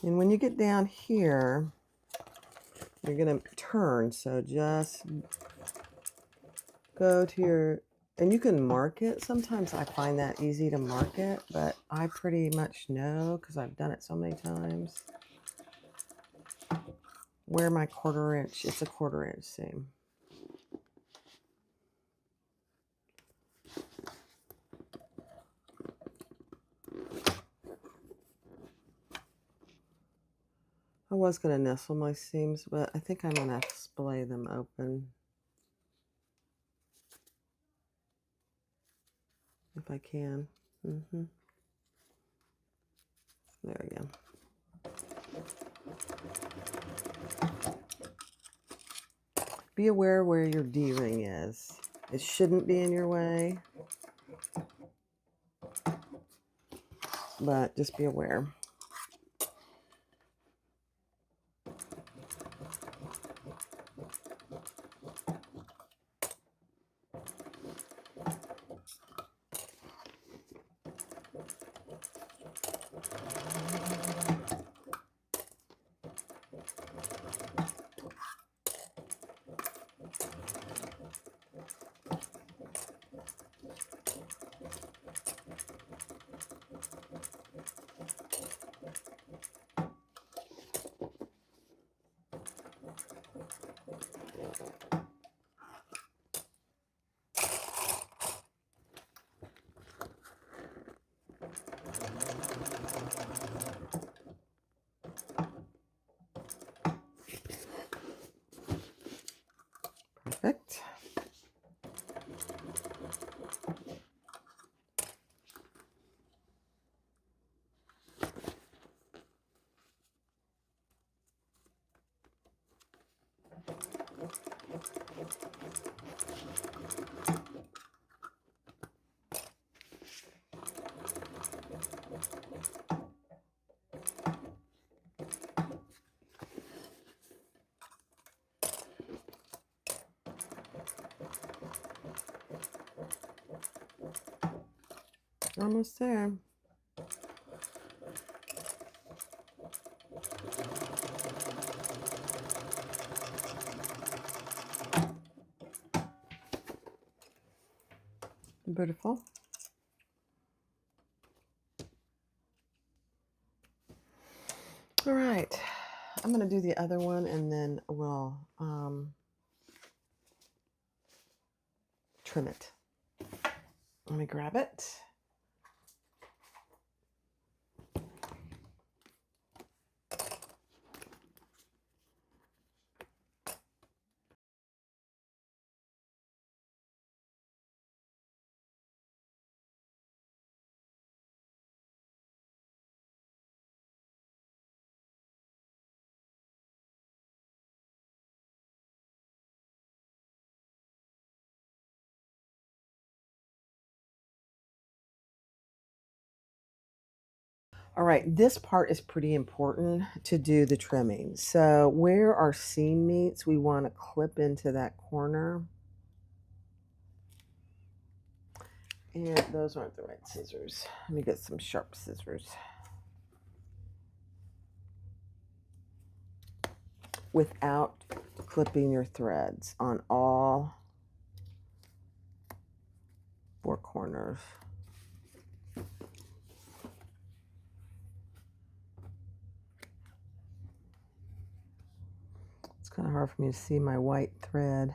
And when you get down here, you're going to turn. So just go to your, and you can mark it. Sometimes I find that easy to mark it, but I pretty much know because I've done it so many times where my 1/4 inch, it's a 1/4 inch seam. I was going to nestle my seams, but I think I'm going to splay them open if I can. There we go. Be aware where your D-ring is. It shouldn't be in your way, but just be aware. Perfect. Almost there. Beautiful. All right, I'm going to do the other one and then we'll trim it. Let me grab it. All right, this part is pretty important to do the trimming. So where our seam meets, we want to clip into that corner. And those aren't the right scissors. Let me get some sharp scissors. Without clipping your threads on all 4 corners. It's kind of hard for me to see my white thread.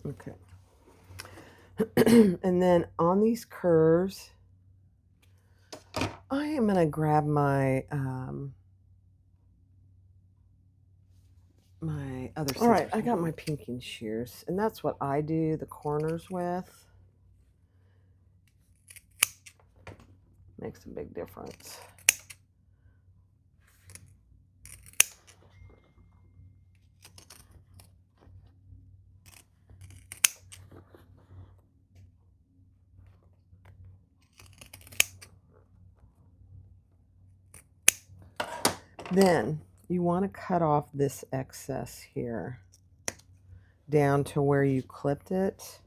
Okay. And then on these curves, I am going to grab my my other scissors. All right, I got my pinking shears, and that's what I do the corners with. Makes a big difference. Then you want to cut off this excess here down to where you clipped it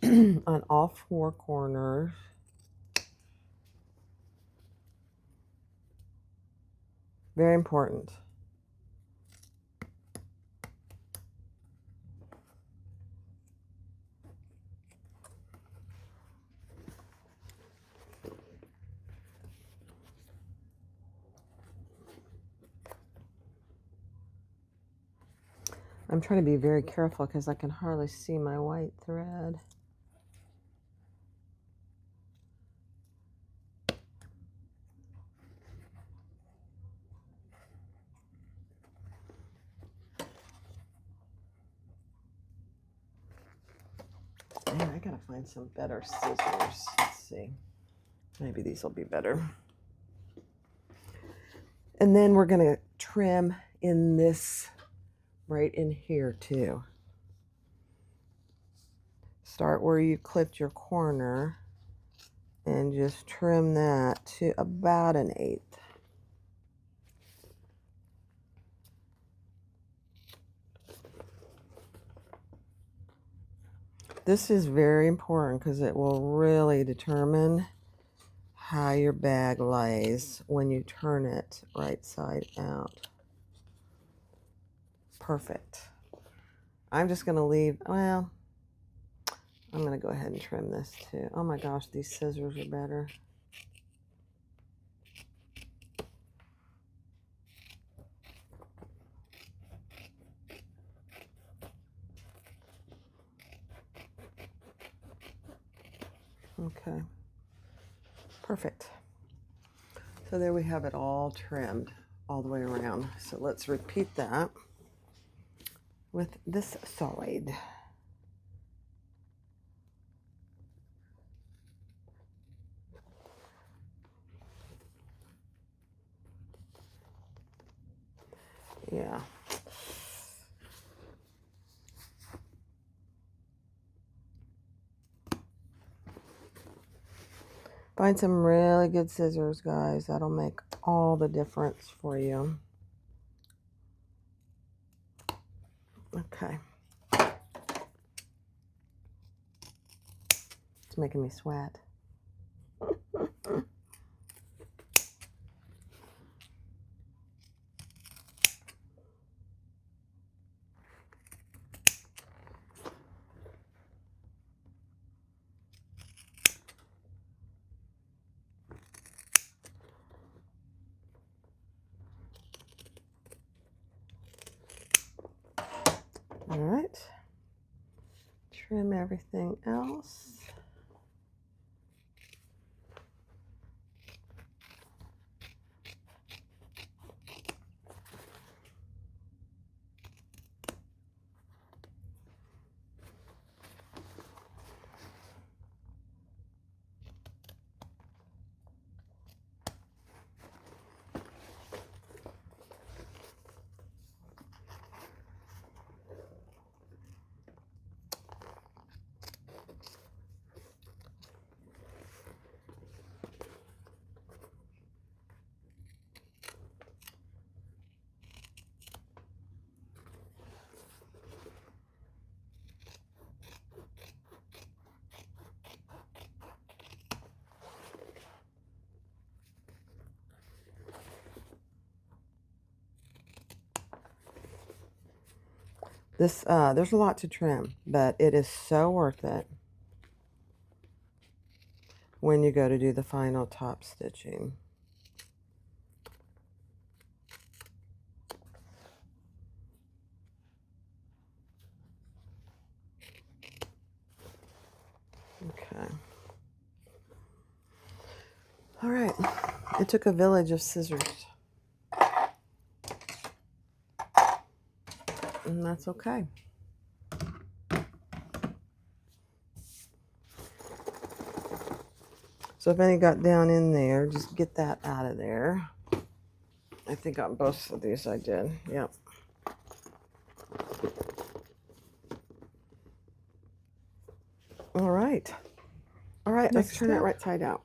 on all 4 corners. Very important. I'm trying to be very careful because I can hardly see my white thread. Man, I gotta find some better scissors. Let's see. Maybe these will be better. And then we're gonna trim in this right in here too. Start where you clipped your corner and just trim that to about 1/8. This is very important because it will really determine how your bag lays when you turn it right side out. Perfect. I'm just going to leave, well, I'm going to go ahead and trim this too. Oh my gosh, these scissors are better. Okay, perfect. So there we have it all trimmed all the way around. So let's repeat that with this side. Yeah. Find some really good scissors, guys. That'll make all the difference for you. Okay. It's making me sweat. All right. Trim everything else. This, there's a lot to trim, but it is so worth it when you go to do the final top stitching. Okay. All right. It took a village of scissors. And that's okay. So if any got down in there, just get that out of there. I think on both of these I did. Yep. All right. All right, let's turn it right side out.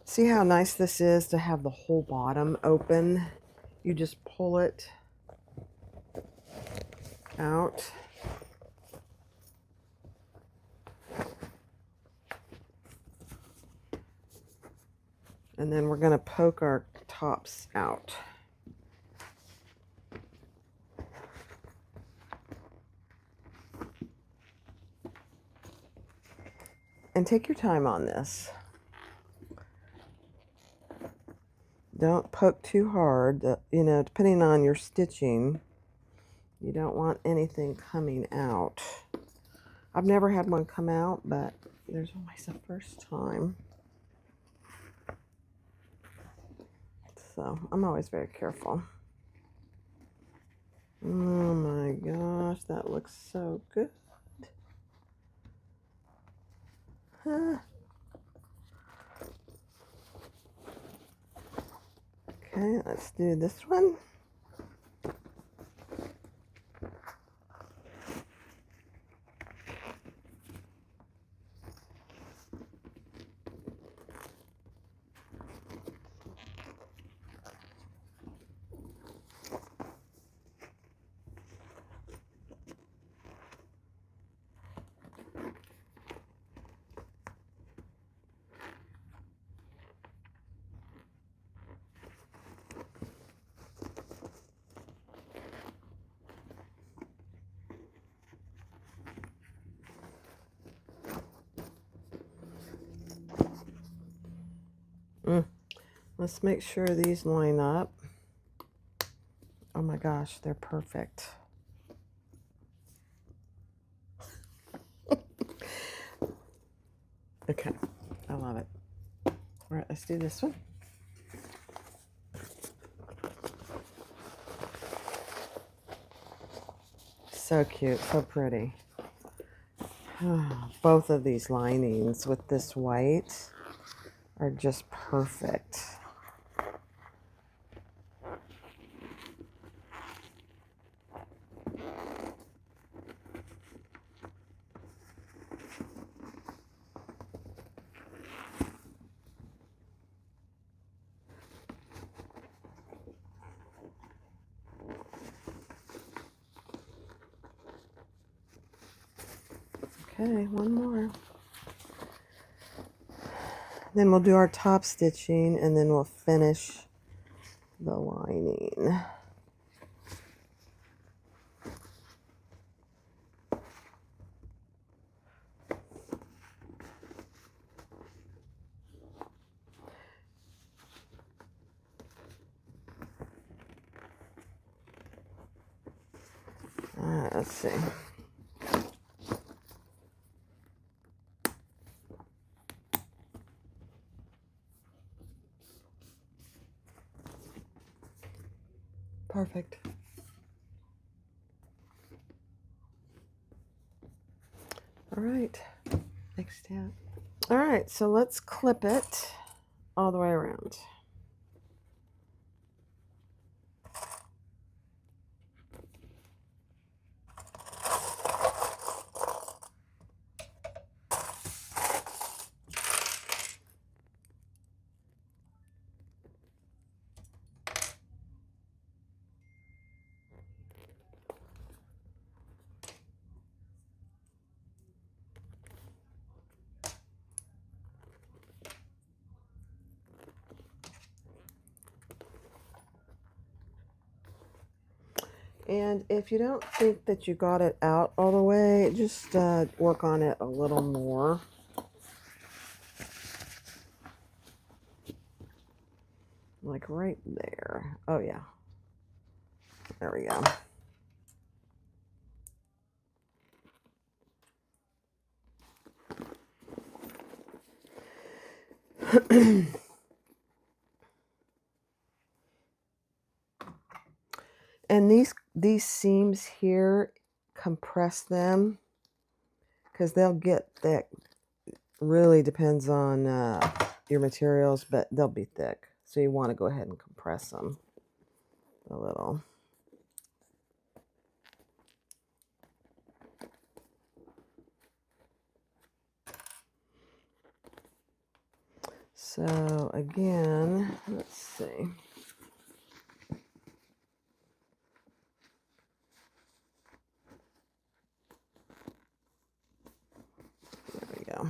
See how nice this is to have the whole bottom open? You just pull it out. And then we're going to poke our tops out. And take your time on this. Don't poke too hard. You know, depending on your stitching, you don't want anything coming out. I've never had one come out, but there's always the first time. So I'm always very careful. Oh my gosh, that looks so good. Huh. Okay, let's do this one. Let's make sure these line up. Oh my gosh, they're perfect. Okay, I love it. All right, let's do this one. So cute, so pretty. Both of these linings with this white are just perfect. Okay, one more. Then we'll do our top stitching, and then we'll finish the lining. Let's see. Perfect. All right, next step. All right, so let's clip it all the way around. And if you don't think that you got it out all the way, just work on it a little more. Like right there. Oh, yeah. There we go. And these seams here, compress them because they'll get thick. Really depends on your materials, but they'll be thick. So you want to go ahead and compress them a little. So again, let's see. There we go.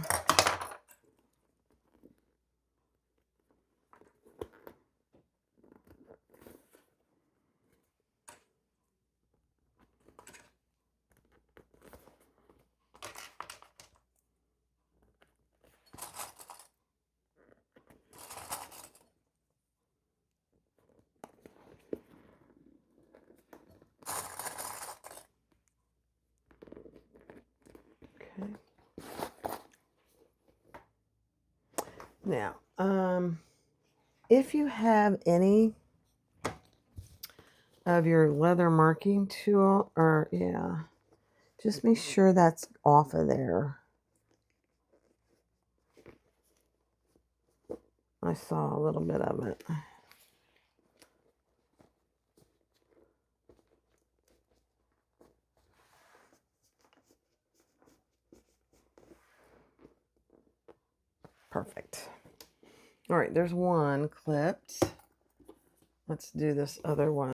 Okay. Now, if you have any of your leather marking tool, or yeah, just make sure that's off of there. I saw a little bit of it. Perfect. All right, there's one clipped. Let's do this other one.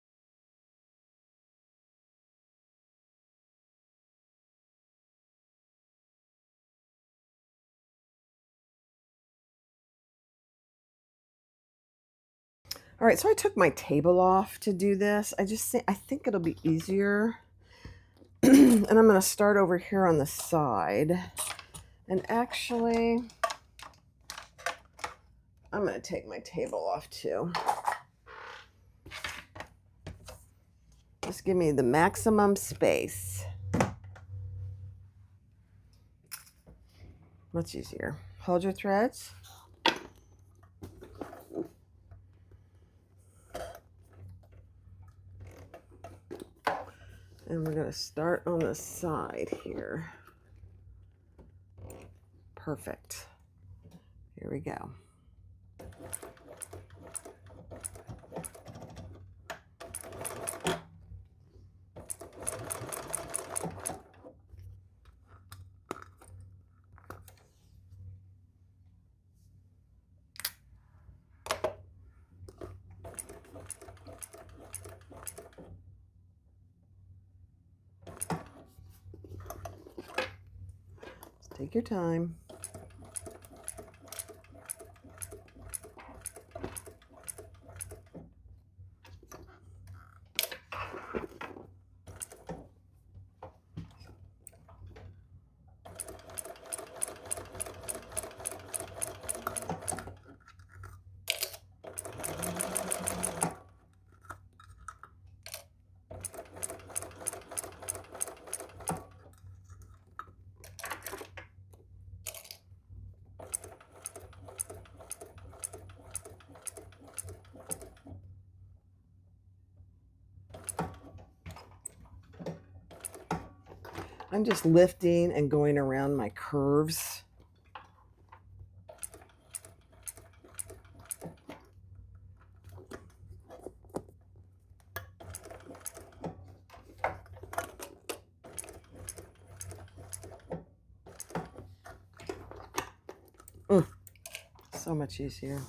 All right, so I took my table off to do this. I think it'll be easier. And I'm going to start over here on the side. And actually, I'm going to take my table off too. Just give me the maximum space. Much easier. Hold your threads. And we're going to start on the side here. Perfect. Here we go. Take your time. I'm just lifting and going around my curves. So much easier.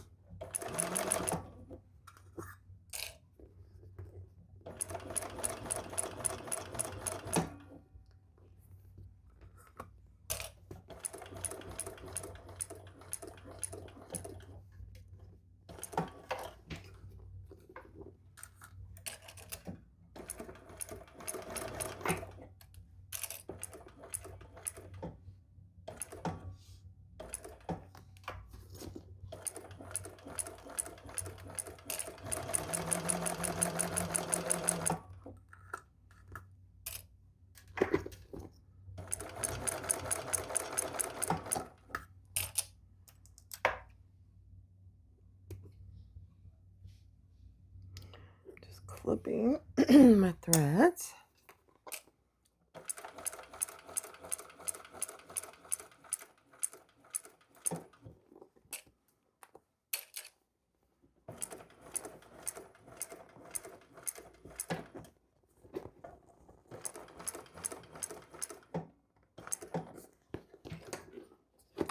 Clipping my threads.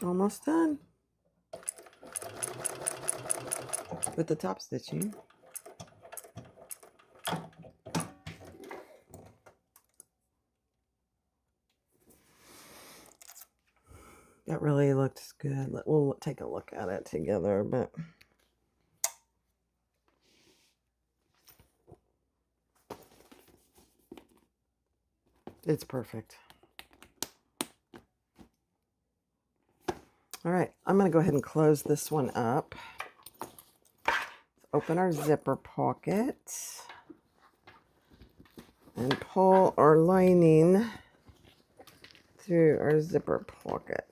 Almost done with the top stitching. That really looks good. We'll take a look at it together, but it's perfect. All right, I'm going to go ahead and close this one up. Open our zipper pocket and pull our lining through our zipper pocket.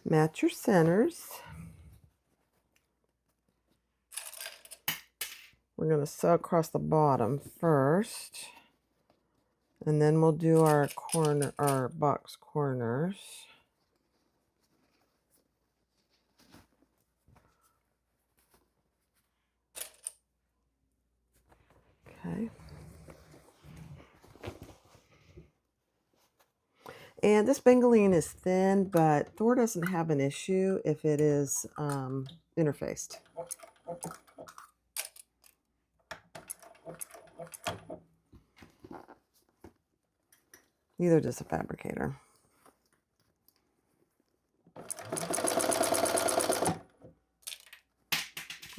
Match your centers. We're going to sew across the bottom first, and then we'll do our box corners. Okay. And this bengaline is thin, but Thor doesn't have an issue if it is interfaced. Neither does a fabricator.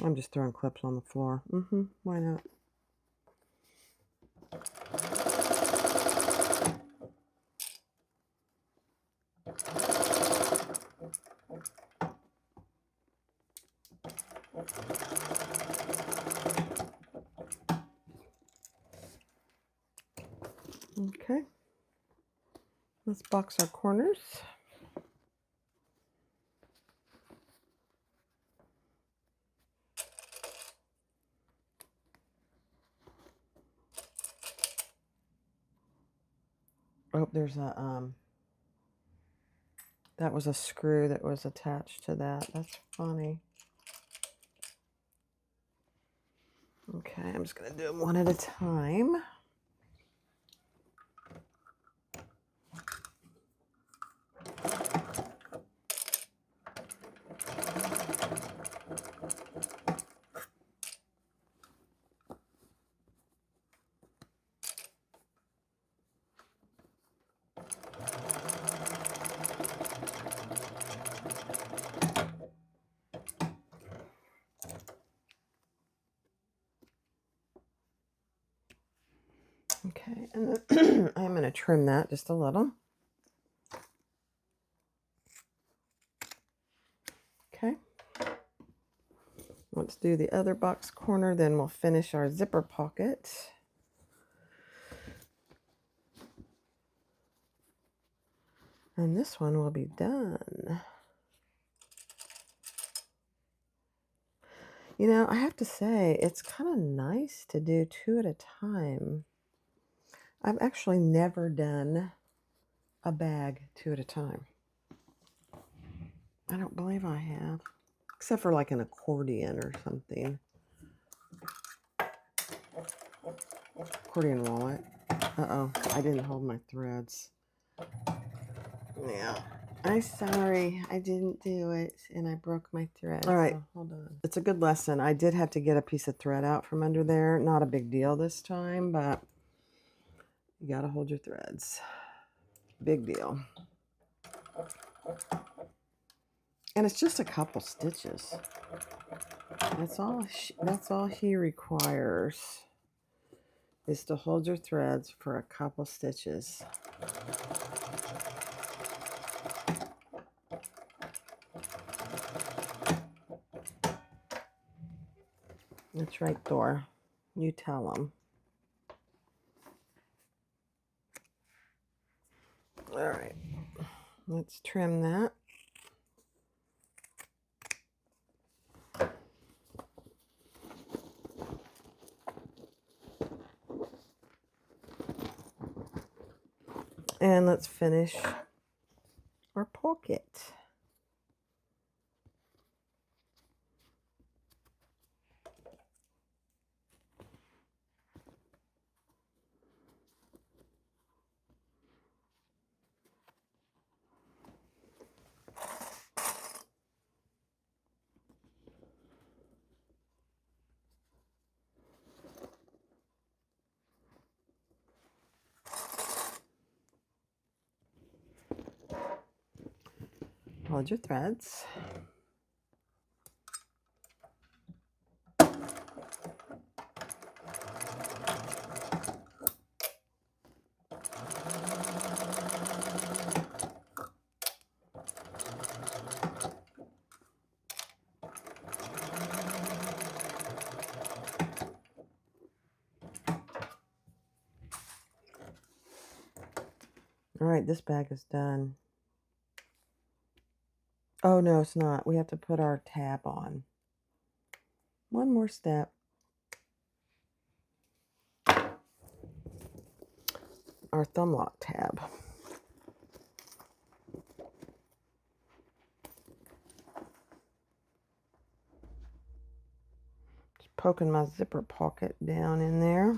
I'm just throwing clips on the floor. Why not? Okay. Let's box our corners. Oh, there's a, that was a screw that was attached to that. That's funny. Okay, I'm just going to do them one at a time. Okay, and then I'm going to trim that just a little. Okay. Let's do the other box corner, then we'll finish our zipper pocket. And this one will be done. You know, I have to say, it's kind of nice to do 2 at a time. I've actually never done a bag 2 at a time. I don't believe I have. Except for like an accordion or something. Accordion wallet. Uh-oh, I didn't hold my threads. Yeah. I'm sorry, I didn't do it, and I broke my thread. All right, so hold on. It's a good lesson. I did have to get a piece of thread out from under there. Not a big deal this time, but you gotta hold your threads. Big deal. And it's just a couple stitches. That's all he requires, is to hold your threads for a couple stitches. That's right, Thor. You tell him. All right. Let's trim that. And let's finish our pocket. Hold your threads. All right, this bag is done. Oh, no, it's not. We have to put our tab on. One more step. Our thumb lock tab. Just poking my zipper pocket down in there.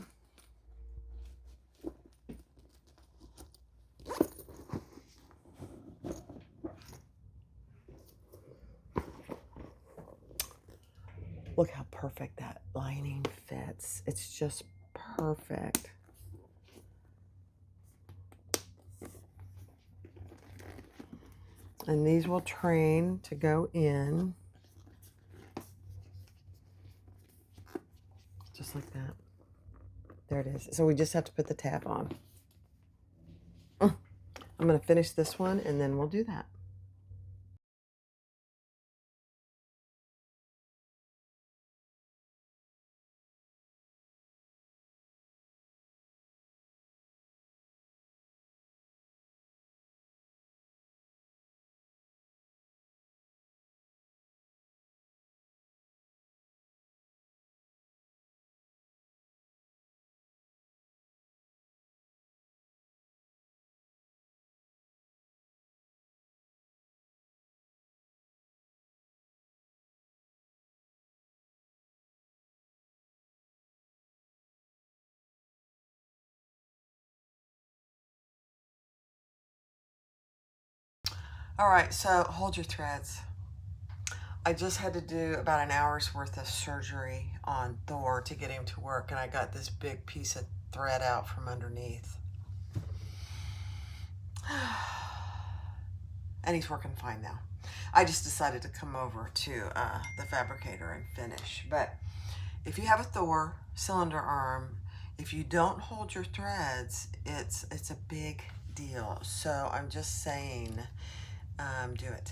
Look how perfect that lining fits. It's just perfect. And these will train to go in. Just like that. There it is. So we just have to put the tab on. I'm going to finish this one and then we'll do that. All right, so hold your threads. I just had to do about an hour's worth of surgery on Thor to get him to work, and I got this big piece of thread out from underneath. And he's working fine now. I just decided to come over to the fabricator and finish. But if you have a Thor cylinder arm, if you don't hold your threads, it's a big deal. So I'm just saying, do it.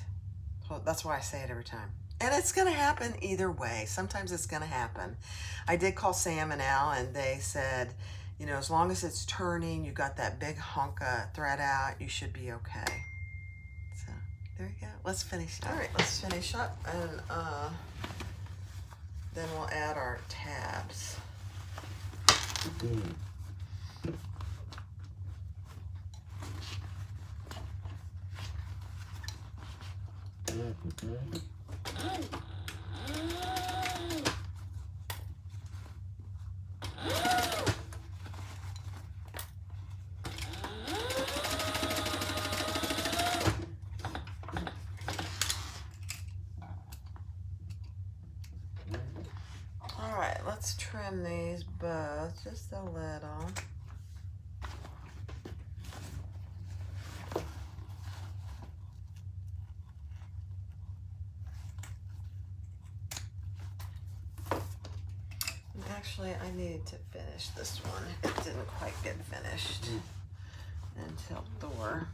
Well, that's why I say it every time. And it's going to happen either way. Sometimes it's going to happen. I did call Sam and Al, and they said, you know, as long as it's turning, you got that big hunk of thread out, you should be okay. So there you go. Let's finish. All right, let's finish up, and then we'll add our tabs. All right, let's trim these both just a little. Actually, I needed to finish this one. It didn't quite get finished until Thor.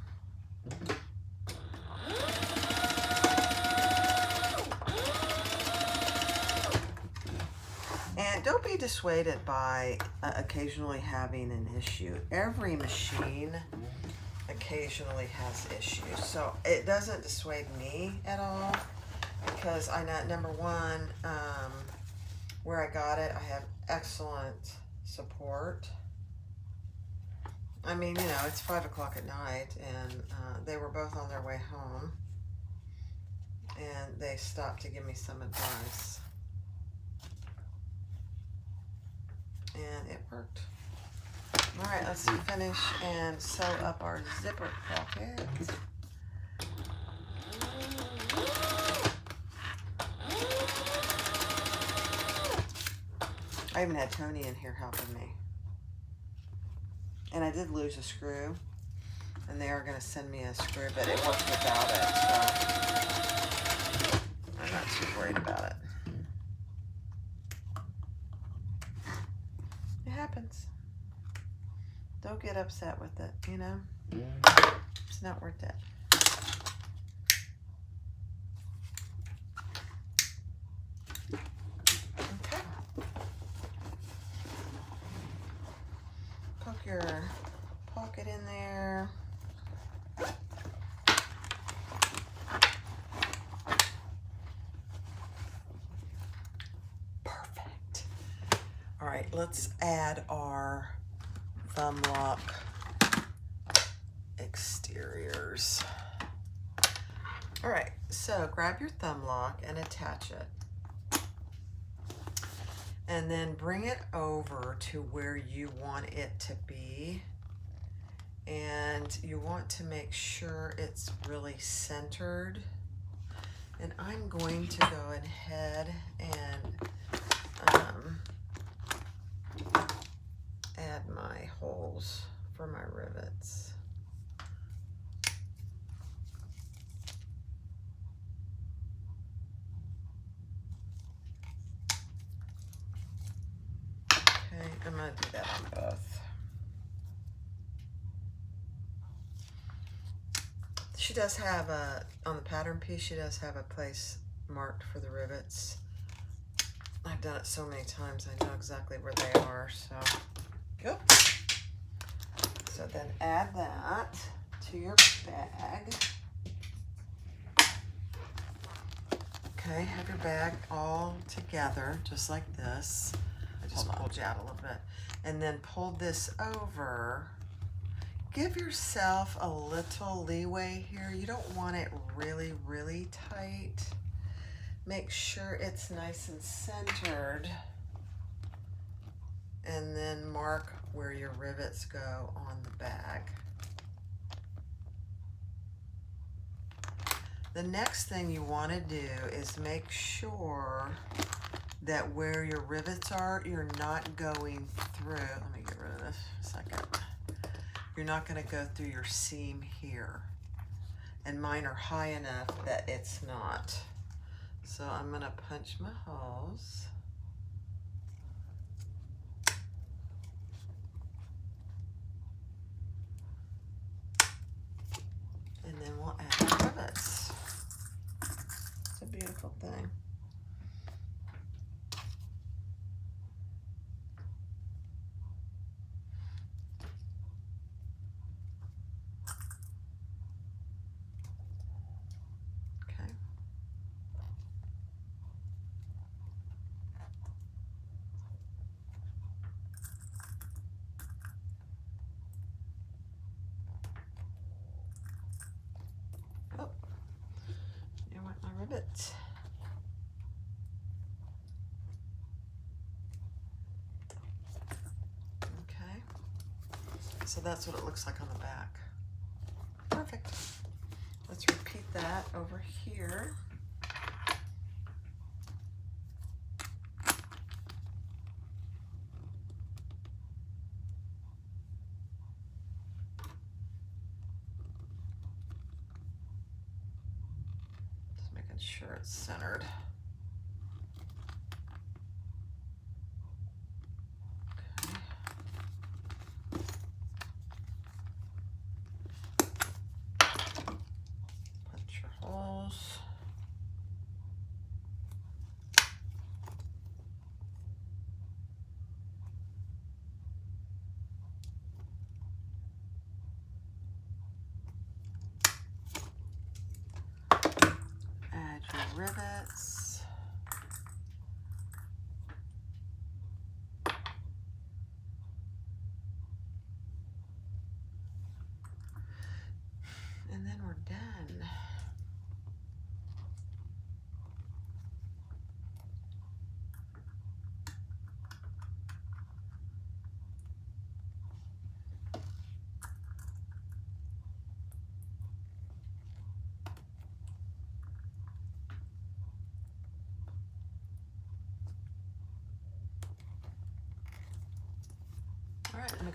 And don't be dissuaded by occasionally having an issue. Every machine occasionally has issues. So it doesn't dissuade me at all, because I know, number one, where I got it, I have excellent support. I mean, you know, it's 5 o'clock at night, and they were both on their way home, and they stopped to give me some advice, and it worked. All right, let's finish and sew up our zipper pocket. I even had Tony in here helping me. And I did lose a screw, and they are going to send me a screw, but it worked without it, so I'm not too worried about it. It happens. Don't get upset with it, you know? It's not worth it. Okay. Poke your pocket in there. Perfect. All right, let's add our thumb lock exteriors. All right, so grab your thumb lock and attach it. And then bring it over to where you want it to be. And you want to make sure it's really centered. And I'm going to go ahead and add my holes for my rivets. Okay, I'm going to do that on both. She does have on the pattern piece, she does have a place marked for the rivets. I've done it so many times, I know exactly where they are, so. Yep. So then add that to your bag. Okay, have your bag all together, just like this. I just pulled you out a little bit. And then pull this over. Give yourself a little leeway here. You don't want it really, really tight. Make sure it's nice and centered. And then mark where your rivets go on the bag. The next thing you want to do is make sure that where your rivets are, you're not going through. Let me get rid of this a second. You're not going to go through your seam here. And mine are high enough that it's not. So I'm going to punch my holes. And then we'll add our rivets. It's a beautiful thing. Okay. Oh, you want my rivet. Okay. So that's what it looks like on the back. Perfect. Let's repeat that over here. Just making sure it's centered. Punch your holes. Add your rivets. And then we're done.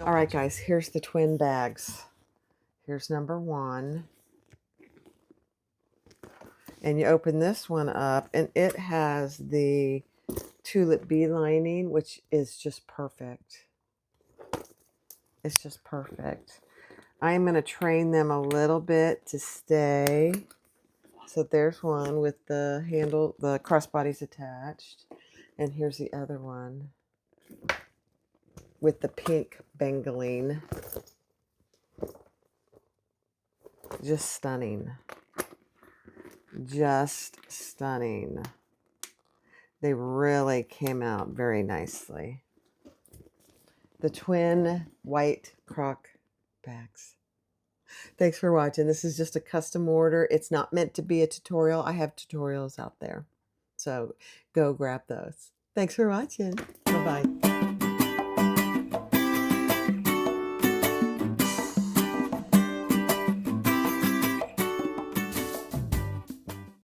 All right, guys, here's the twin bags. Here's number one. And you open this one up, and it has the tulip bee lining, which is just perfect. It's just perfect. I'm going to train them a little bit to stay. So there's one with the handle, the crossbodies attached. And here's the other one with the pink bangling. Just stunning. Just stunning. They really came out very nicely. The twin white Croc bags. Thanks for watching. This is just a custom order. It's not meant to be a tutorial. I have tutorials out there. So go grab those. Thanks for watching. Bye-bye.